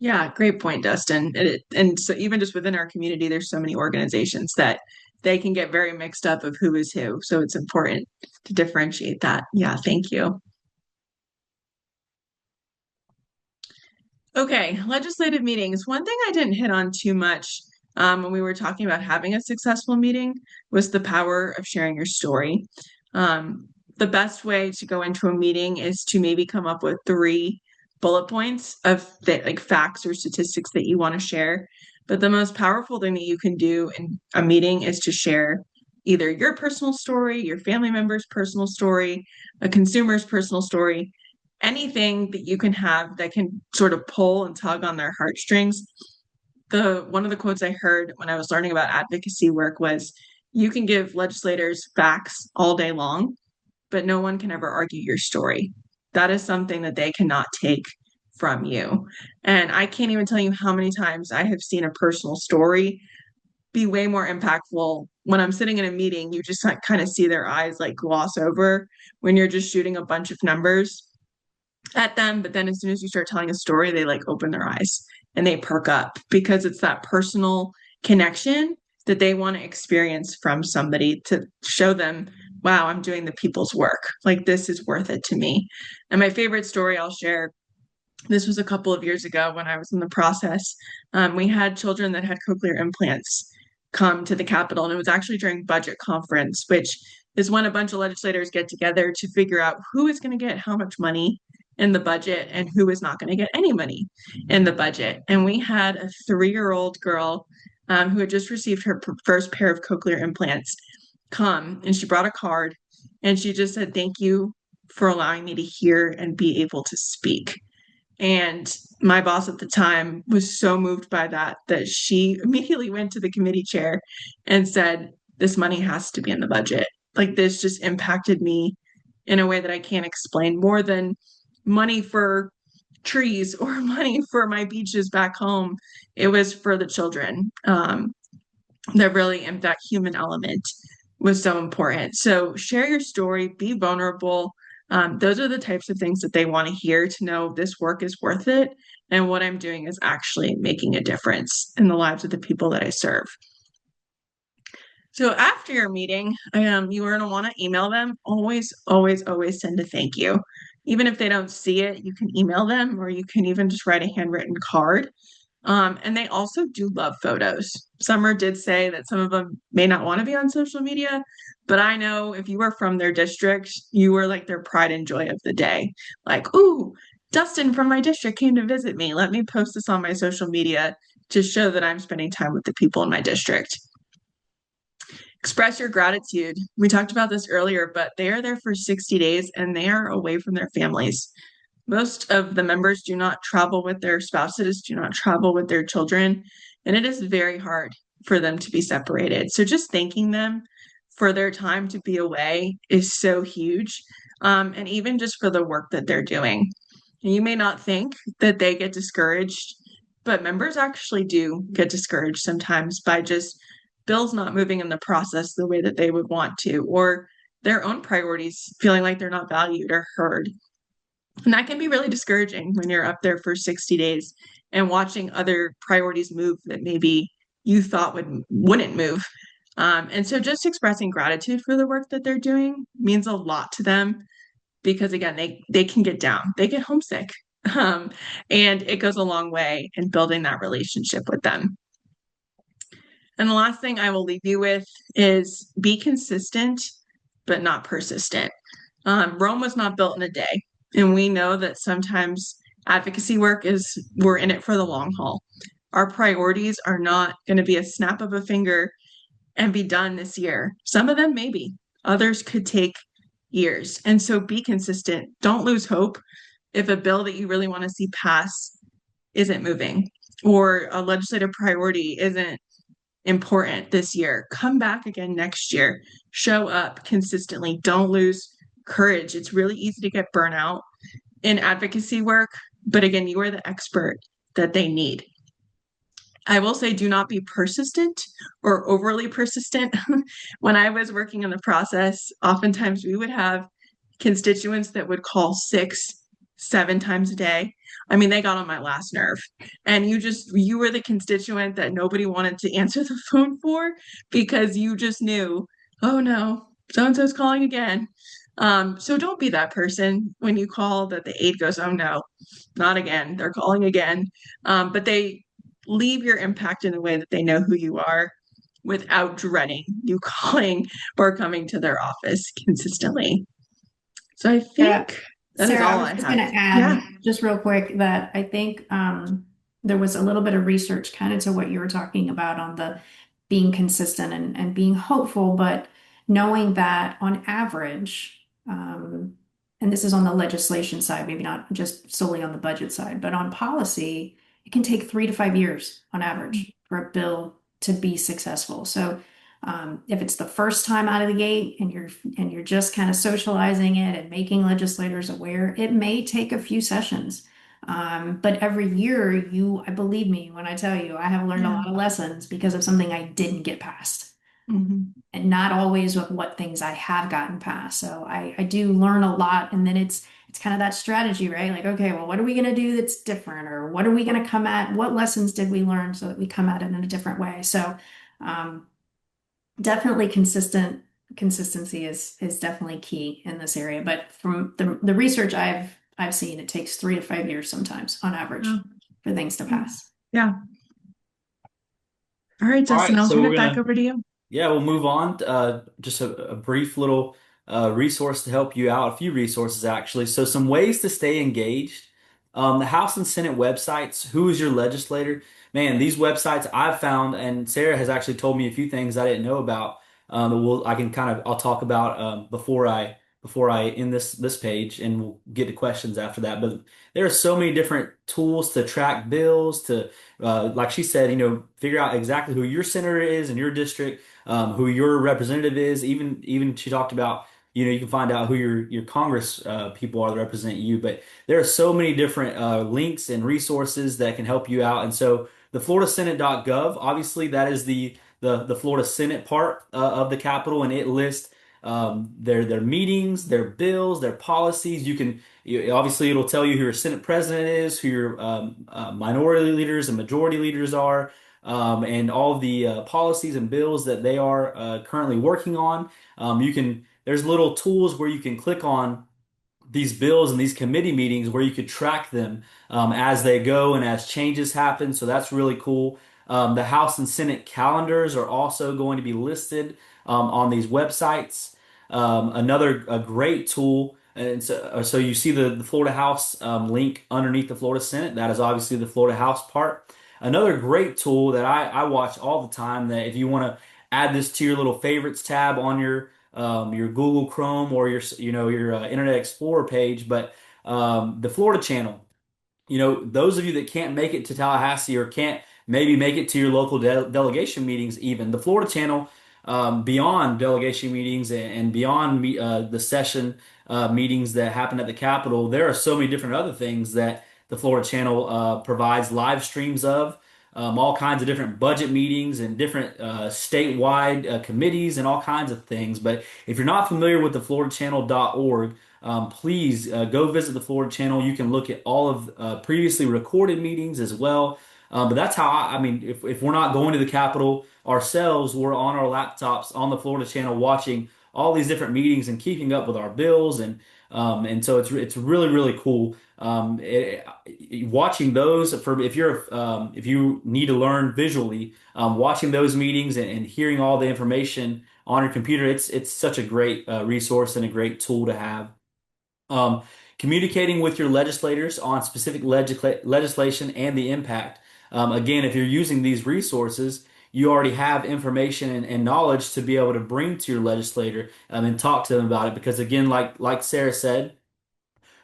Yeah, great point, Dustin. And so even just within our community, there's so many organizations that they can get very mixed up of who is who. So it's important to differentiate that. Yeah, thank you. Okay, legislative meetings. One thing I didn't hit on too much when we were talking about having a successful meeting was the power of sharing your story. The best way to go into a meeting is to maybe come up with 3 bullet points of like facts or statistics that you want to share. But the most powerful thing that you can do in a meeting is to share either your personal story, your family member's personal story, a consumer's personal story, anything that you can have that can sort of pull and tug on their heartstrings. One of the quotes I heard when I was learning about advocacy work was, you can give legislators facts all day long, but no one can ever argue your story. That is something that they cannot take from you. And I can't even tell you how many times I have seen a personal story be way more impactful. When I'm sitting in a meeting, you just like, kind of see their eyes like gloss over when you're just shooting a bunch of numbers at them. But then as soon as you start telling a story, they like open their eyes and they perk up because it's that personal connection that they want to experience from somebody to show them, wow, I'm doing the people's work. Like this is worth it to me. And my favorite story I'll share, this was a couple of years ago when I was in the process. We had children that had cochlear implants come to the Capitol, and it was actually during budget conference, which is when a bunch of legislators get together to figure out who is going to get how much money in the budget and who is not going to get any money in the budget. And we had a 3-year-old girl who had just received her first pair of cochlear implants come, and she brought a card and she just said, "Thank you for allowing me to hear and be able to speak." And my boss at the time was so moved by that that she immediately went to the committee chair and said, "This money has to be in the budget. Like this just impacted me in a way that I can't explain, more than money for trees or money for my beaches back home. It was for the children. That really, and that human element was so important. So share your story, be vulnerable. Those are the types of things that they want to hear, to know this work is worth it. And what I'm doing is actually making a difference in the lives of the people that I serve. So after your meeting, you are going to want to email them. Always, always, always send a thank you. Even if they don't see it, you can email them, or you can even just write a handwritten card. And they also do love photos. Summer did say that some of them may not want to be on social media, but I know if you were from their district, you were like their pride and joy of the day. Like, ooh, Dustin from my district came to visit me. Let me post this on my social media to show that I'm spending time with the people in my district. Express your gratitude. We talked about this earlier, but they are there for 60 days and they are away from their families. Most of the members do not travel with their spouses, do not travel with their children, and it is very hard for them to be separated. So just thanking them for their time to be away is so huge. And even just for the work that they're doing. And you may not think that they get discouraged, but members actually do get discouraged sometimes by just bills not moving in the process the way that they would want to, or their own priorities feeling like they're not valued or heard. And that can be really discouraging when you're up there for 60 days and watching other priorities move that maybe you thought wouldn't move. And so just expressing gratitude for the work that they're doing means a lot to them, because again, they can get down, they get homesick. Um, and it goes a long way in building that relationship with them. And the last thing I will leave you with is be consistent, but not persistent. Rome was not built in a day. And we know that sometimes advocacy work is, we're in it for the long haul. Our priorities are not going to be a snap of a finger and be done this year. Some of them maybe, others could take years. And so be consistent. Don't lose hope if a bill that you really want to see pass isn't moving, or a legislative priority isn't important this year. Come back again next year. Show up consistently. Don't lose courage. It's really easy to get burnout in advocacy work, but again, you are the expert that they need. I will say, do not be persistent or overly persistent. When I was working in the process, oftentimes we would have constituents that would call 6, 7 times a day. I mean, they got on my last nerve. And you were the constituent that nobody wanted to answer the phone for, because you just knew, oh no, so-and-so's calling again. So don't be that person when you call that the aide goes, oh no, not again. They're calling again. But they leave your impact in a way that they know who you are without dreading you calling or coming to their office consistently. So I Yeah. think that is Sarah, I all was I just have. going to add Yeah. just real quick that I think there was a little bit of research kind of to what you were talking about on the being consistent and being hopeful, but knowing that on average, and this is on the legislation side, maybe not just solely on the budget side, but on policy, it can take 3 to 5 years on average for a bill to be successful. So if it's the first time out of the gate and you're just kind of socializing it and making legislators aware, it may take a few sessions. But every year, I believe me when I tell you, I have learned a Yeah. lot of lessons because of something I didn't get past, Mhm. and not always with what things I have gotten past. So I do learn a lot, and then it's kind of that strategy, right? Like, okay, well, what are we going to do that's different, or what are we going to come at? What lessons did we learn so that we come at it in a different way? So. Um, Definitely consistency is definitely key in this area. But from the research I've seen, it takes 3 to 5 years sometimes on Yeah. average for things to pass. Yeah. All right, All Justin, right, I'll so turn we're it back gonna over to you. Yeah, we'll move on. Just a brief little resource to help you out. A few resources, actually. So, some ways to stay engaged. The House and Senate websites. Who is your legislator? Man, these websites I've found, and Sarah has actually told me a few things I didn't know about. I can I'll talk about before I end this page, and we'll get to questions after that. But there are so many different tools to track bills, to like she said, figure out exactly who your senator is in your district, who your representative is. Even she talked about, you can find out who your Congress people are that represent you. But there are so many different links and resources that can help you out. And so the FloridaSenate.gov, obviously that is the Florida Senate part of the Capitol, and it lists their meetings, their bills, their policies. Obviously it'll tell you who your Senate president is, who your minority leaders and majority leaders are, and all of the policies and bills that they are currently working on. There's little tools where you can click on these bills and these committee meetings where you could track them as they go and as changes happen. So that's really cool. The House and Senate calendars are also going to be listed on these websites. Another a great tool. And so you see the Florida House link underneath the Florida Senate. That is obviously the Florida House part. Another great tool that I watch all the time, that if you want to add this to your little favorites tab on your Google Chrome or your Internet Explorer page, but the Florida Channel. Those of you that can't make it to Tallahassee or can't maybe make it to your local delegation meetings, even the Florida Channel, beyond delegation meetings and beyond the session meetings that happen at the Capitol, there are so many different other things that the Florida Channel provides live streams of. All kinds of different budget meetings and different statewide committees and all kinds of things. But if you're not familiar with the floridachannel.org, please go visit the Florida Channel. You can look at all of previously recorded meetings as well. But that's how I mean, if we're not going to the Capitol ourselves, we're on our laptops on the Florida Channel watching all these different meetings and keeping up with our bills, and so it's really cool. Watching those for if you need to learn visually, watching those meetings and hearing all the information on your computer, it's such a great resource and a great tool to have. Um, Communicating with your legislators on specific legislation and the impact. Again, if you're using these resources, you already have information and knowledge to be able to bring to your legislator and talk to them about it. Because again, like Sarah said,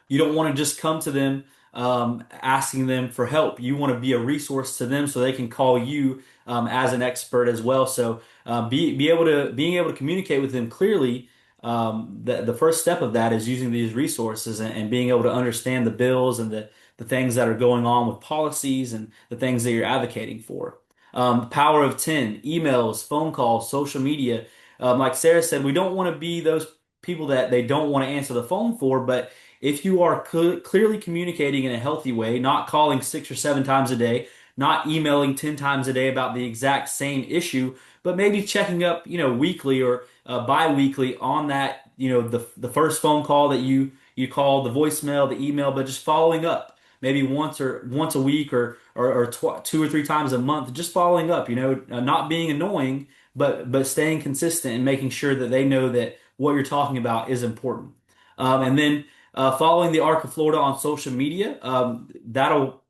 you don't want to just come to them asking them for help. You want to be a resource to them so they can call you as an expert as well. So being able to communicate with them clearly. The first step of that is using these resources and being able to understand the bills and the things that are going on with policies and the things that you're advocating for. Power of 10, emails, phone calls, social media. Like Sarah said, we don't want to be those people that they don't want to answer the phone for, but if you are clearly communicating in a healthy way, not calling 6 or 7 times a day, not emailing 10 times a day about the exact same issue, but maybe checking up, weekly or bi-weekly on that, the first phone call that you call, the voicemail, the email, but just following up maybe once a week or 2 or 3 times a month, just following up, not being annoying, but staying consistent and making sure that they know that what you're talking about is important. And then following the Arc of Florida on social media, that'll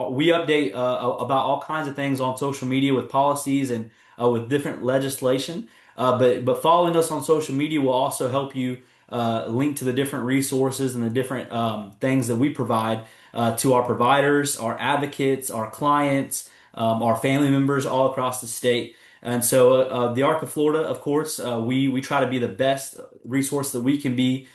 we update about all kinds of things on social media with policies and with different legislation. But following us on social media will also help you link to the different resources and the different things that we provide to our providers, our advocates, our clients, our family members all across the state. And so the Arc of Florida, of course, we try to be the best resource that we can be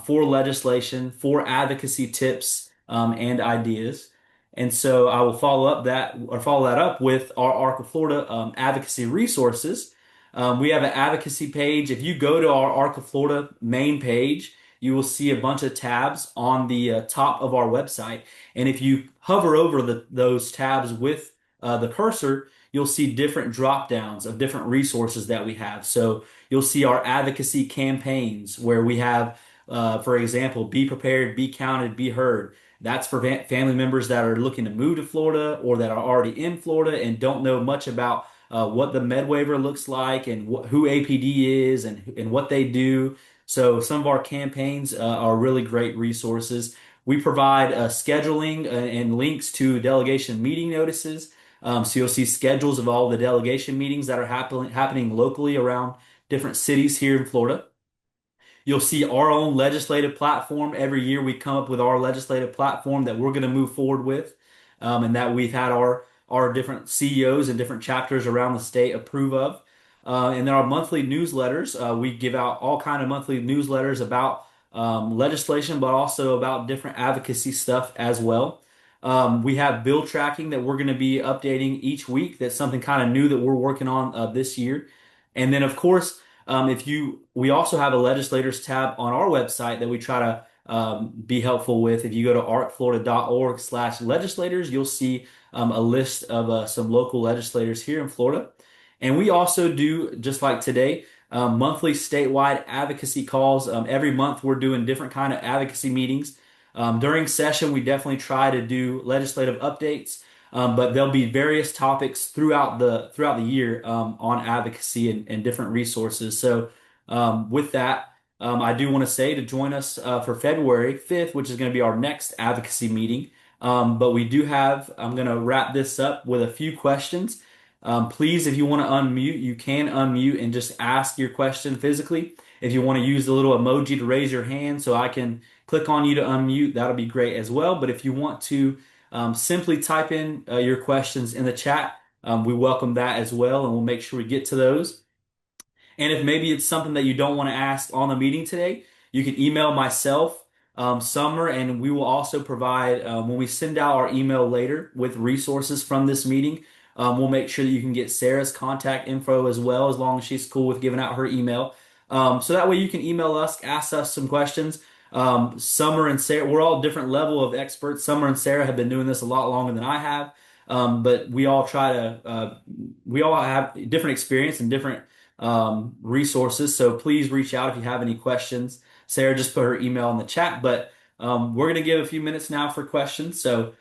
for legislation, for advocacy tips and ideas. And so I will follow that up with our Arc of Florida advocacy resources. We have an advocacy page. If you go to our Arc of Florida main page, you will see a bunch of tabs on the top of our website. And if you hover over those tabs with the cursor, you'll see different drop downs of different resources that we have. So you'll see our advocacy campaigns where we have, for example, Be Prepared, Be Counted, Be Heard. That's for family members that are looking to move to Florida or that are already in Florida and don't know much about what the med waiver looks like and who APD is and what they do. So some of our campaigns are really great resources. We provide scheduling and links to delegation meeting notices. So you'll see schedules of all the delegation meetings that are happening locally around different cities here in Florida. You'll see our own legislative platform. Every year we come up with our legislative platform that we're going to move forward with, and that we've had our different CEOs and different chapters around the state approve of. And there are monthly newsletters. We give out all kind of monthly newsletters about legislation, but also about different advocacy stuff as well. We have bill tracking that we're going to be updating each week. That's something kind of new that we're working on this year. And then, of course, we also have a legislators tab on our website that we try to be helpful with. If you go to arcflorida.org/legislators, you'll see a list of some local legislators here in Florida. And we also do, just like today, monthly statewide advocacy calls. Every month we're doing different kind of advocacy meetings. During session, we definitely try to do legislative updates, but there'll be various topics throughout the year on advocacy and different resources. So with that, I do want to say to join us for February 5th, which is going to be our next advocacy meeting. But we do have, I'm going to wrap this up with a few questions. Please, if you want to unmute, you can unmute and just ask your question physically. If you want to use the little emoji to raise your hand so I can click on you to unmute, that'll be great as well. But if you want to simply type in your questions in the chat, we welcome that as well, and we'll make sure we get to those. And if maybe it's something that you don't want to ask on the meeting today, you can email myself, Summer, and we will also provide, when we send out our email later with resources from this meeting, we'll make sure that you can get Sarah's contact info as well, as long as she's cool with giving out her email. So that way you can email us, ask us some questions. Summer and Sarah, we're all different level of experts. Summer and Sarah have been doing this a lot longer than I have. But we all have different experience and different resources. So please reach out if you have any questions. Sarah just put her email in the chat, but we're going to give a few minutes now for questions. So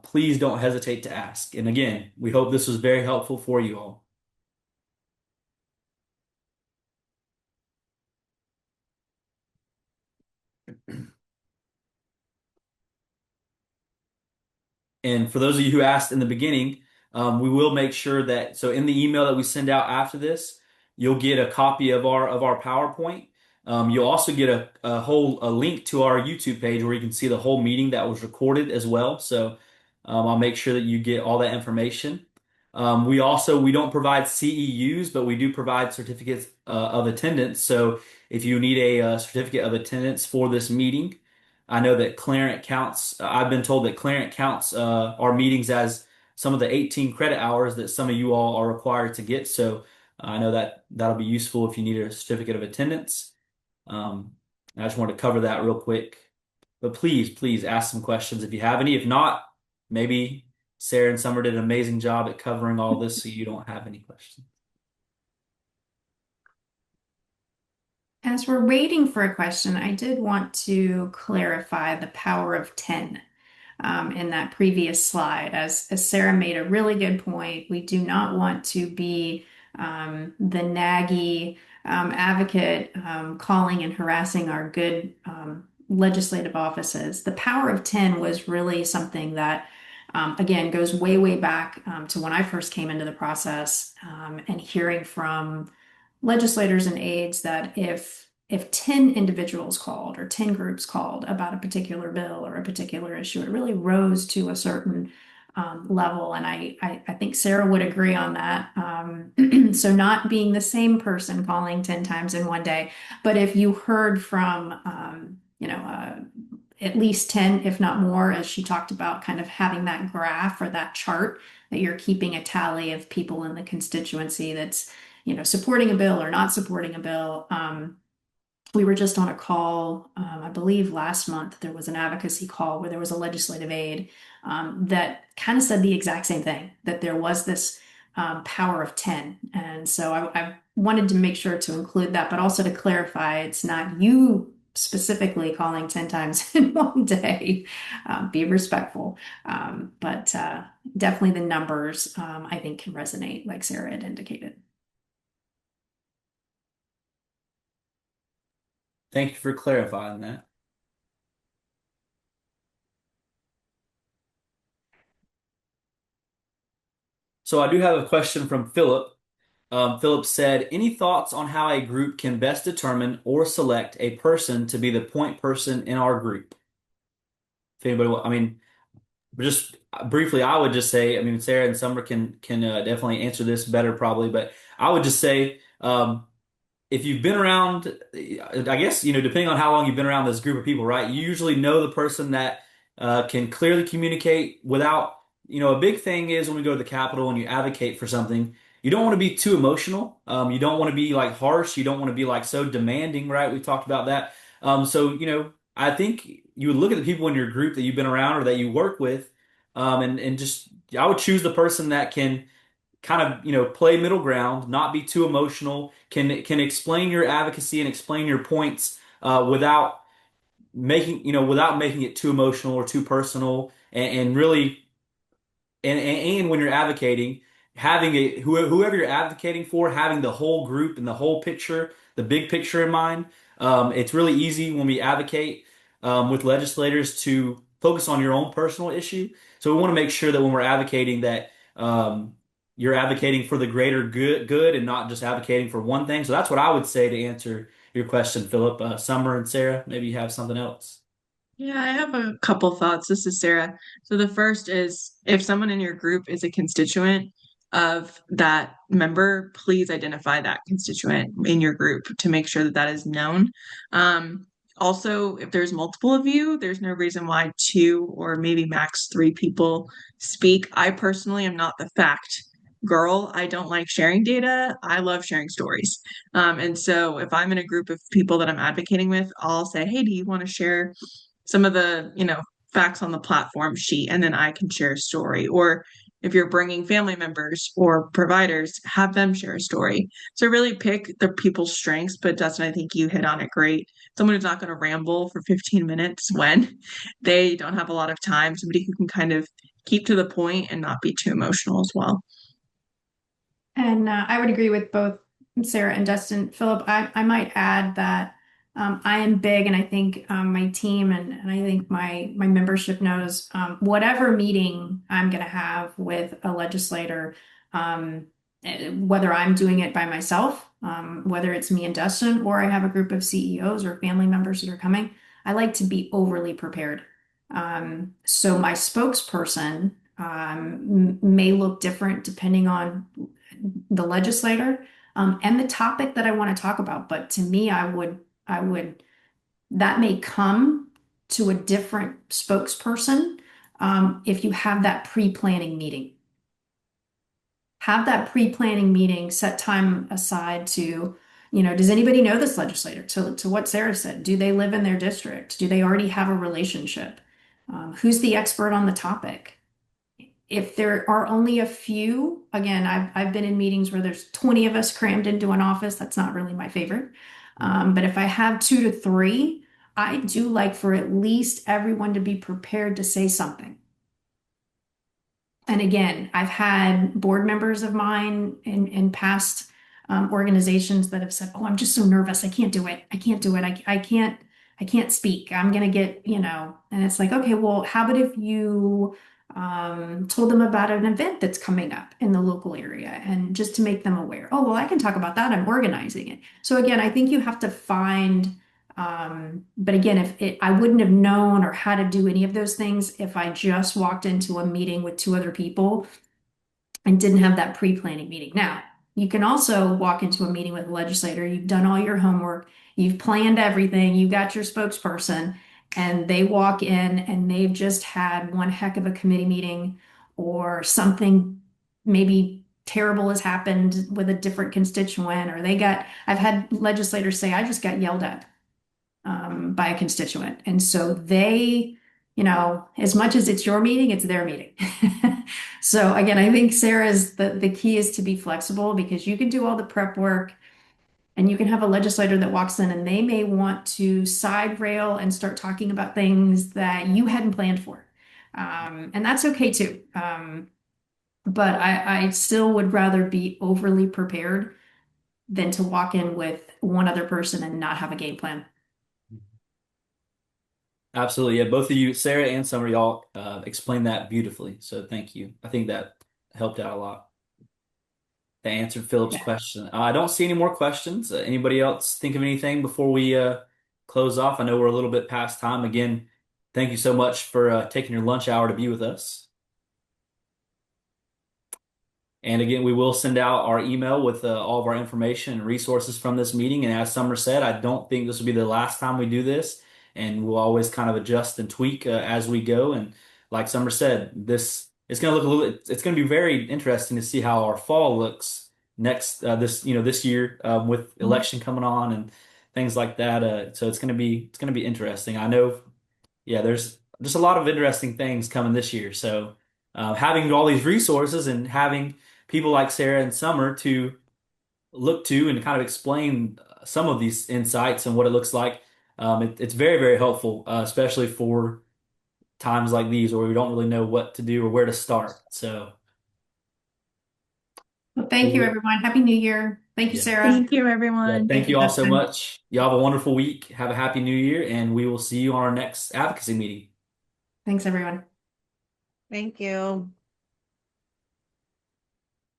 please don't hesitate to ask. And again, we hope this was very helpful for you all. And for those of you who asked in the beginning, we will make sure that so in the email that we send out after this, you'll get a copy of our PowerPoint. You'll also get a link to our YouTube page where you can see the whole meeting that was recorded as well. So I'll make sure that you get all that information. We don't provide CEUs, but we do provide certificates of attendance. So if you need a certificate of attendance for this meeting, I know that Clarent counts. I've been told that Clarent counts our meetings as some of the 18 credit hours that some of you all are required to get. So I know that that'll be useful if you need a certificate of attendance. I just wanted to cover that real quick. But please ask some questions if you have any. If not, maybe Sarah and Summer did an amazing job at covering all this, so you don't have any questions. As we're waiting for a question, I did want to clarify the power of 10 in that previous slide. As Sarah made a really good point, we do not want to be the naggy advocate calling and harassing our good legislative offices. The power of 10 was really something that again, goes way back to when I first came into the process and hearing from legislators and aides that if 10 individuals called or 10 groups called about a particular bill or a particular issue, it really rose to a certain level. And I think Sarah would agree on that. So not being the same person calling 10 times in one day, but if you heard from, at least 10, if not more, as she talked about, kind of having that graph or that chart that you're keeping a tally of people in the constituency that's, supporting a bill or not supporting a bill. We were just on a call, I believe last month, there was an advocacy call where there was a legislative aide that kind of said the exact same thing, that there was this power of 10. And so I wanted to make sure to include that, but also to clarify it's not you specifically calling 10 times in one day. Be respectful. But definitely the numbers, I think, can resonate, like Sarah had indicated. Thank you for clarifying that. So I do have a question from Philip. Philip said, any thoughts on how a group can best determine or select a person to be the point person in our group? If anybody, just briefly, I would just say, I mean, Sarah and Summer can definitely answer this better probably, but I would just say, if you've been around, I guess, depending on how long you've been around this group of people, right? You usually know the person that can clearly communicate without, a big thing is when we go to the Capitol and you advocate for something, you don't want to be too emotional. You don't want to be like harsh. You don't want to be like so demanding, right? We talked about that. So, I think you would look at the people in your group that you've been around or that you work with, and just, I would choose the person that can kind of play middle ground, not be too emotional, can explain your advocacy and explain your points without making it too emotional or too personal, and really and when you're advocating, having whoever you're advocating for, having the whole group and the whole picture, the big picture in mind. It's really easy when we advocate with legislators to focus on your own personal issue. So we want to make sure that when we're advocating that you're advocating for the greater good and not just advocating for one thing. So that's what I would say to answer your question, Philip. Summer and Sarah, maybe you have something else. Yeah, I have a couple thoughts. This is Sarah. So the first is if someone in your group is a constituent of that member, please identify that constituent in your group to make sure that that is known. Um, Also, if there's multiple of you, there's no reason why two or maybe max three people speak. I personally am not the fact girl. I don't like sharing data. I love sharing stories. And so if I'm in a group of people that I'm advocating with, I'll say, hey, do you want to share some of the, facts on the platform sheet, and then I can share a story. Or if you're bringing family members or providers, have them share a story. So really pick the people's strengths. But Dustin, I think you hit on it great. Someone who's not going to ramble for 15 minutes when they don't have a lot of time, somebody who can kind of keep to the point and not be too emotional as well. And I would agree with both Sarah and Dustin. Philip, I might add that I am big, and I think my team and I think my membership knows whatever meeting I'm going to have with a legislator, whether I'm doing it by myself, whether it's me and Dustin, or I have a group of CEOs or family members that are coming, I like to be overly prepared. So my spokesperson may look different depending on the legislator, and the topic that I want to talk about. But to me, that may come to a different spokesperson if you have that pre-planning meeting. Have that pre-planning meeting, set time aside to, does anybody know this legislator? To what Sarah said, do they live in their district? Do they already have a relationship? Who's the expert on the topic? If there are only a few, again, I've been in meetings where there's 20 of us crammed into an office. That's not really my favorite. But if I have two to three, I do like for at least everyone to be prepared to say something. And again, I've had board members of mine in past organizations that have said, "Oh, I'm just so nervous. I can't do it. I can't do it. I can't speak. I'm gonna get, And it's like, okay, well, how about if you told them about an event that's coming up in the local area and just to make them aware. Oh, well, I can talk about that. I'm organizing it. So again, I think you have to find but again, I wouldn't have known or how to do any of those things if I just walked into a meeting with two other people and didn't have that pre-planning meeting. Now, you can also walk into a meeting with a legislator, you've done all your homework, you've planned everything, you got your spokesperson, and they walk in and they've just had one heck of a committee meeting or something maybe terrible has happened with a different constituent, or I've had legislators say, I just got yelled at by a constituent. And so as much as it's your meeting, it's their meeting. So again, I think Sarah's the key is to be flexible because you can do all the prep work and you can have a legislator that walks in and they may want to side rail and start talking about things that you hadn't planned for. And that's okay too. But I still would rather be overly prepared than to walk in with one other person and not have a game plan. Absolutely. Yeah, both of you, Sarah and Summer, y'all explained that beautifully. So thank you. I think that helped out a lot. That answered Philip's Yeah. question. I don't see any more questions. Anybody else think of anything before we close off? I know we're a little bit past time. Again, thank you so much for taking your lunch hour to be with us. And again, we will send out our email with all of our information and resources from this meeting. And as Summer said, I don't think this will be the last time we do this. And we'll always kind of adjust and tweak as we go. And like Summer said, this it's going to look a little. It's going to be very interesting to see how our fall looks next this year with election coming on and things like that. So it's going to be interesting. I know, yeah, there's just a lot of interesting things coming this year. So having all these resources and having people like Sarah and Summer to look to and kind of explain some of these insights and what it looks like, it's very, very helpful, especially for times like these where we don't really know what to do or where to start. So, Well, thank you, well, everyone. Happy New Year. Thank you, yeah. Sarah. Thank you, Yeah, everyone. thank Thank you, you all so Dustin. much. Y'all have a wonderful week. Have a happy new year, and we will see you on our next advocacy meeting. Thanks, everyone. Thank you.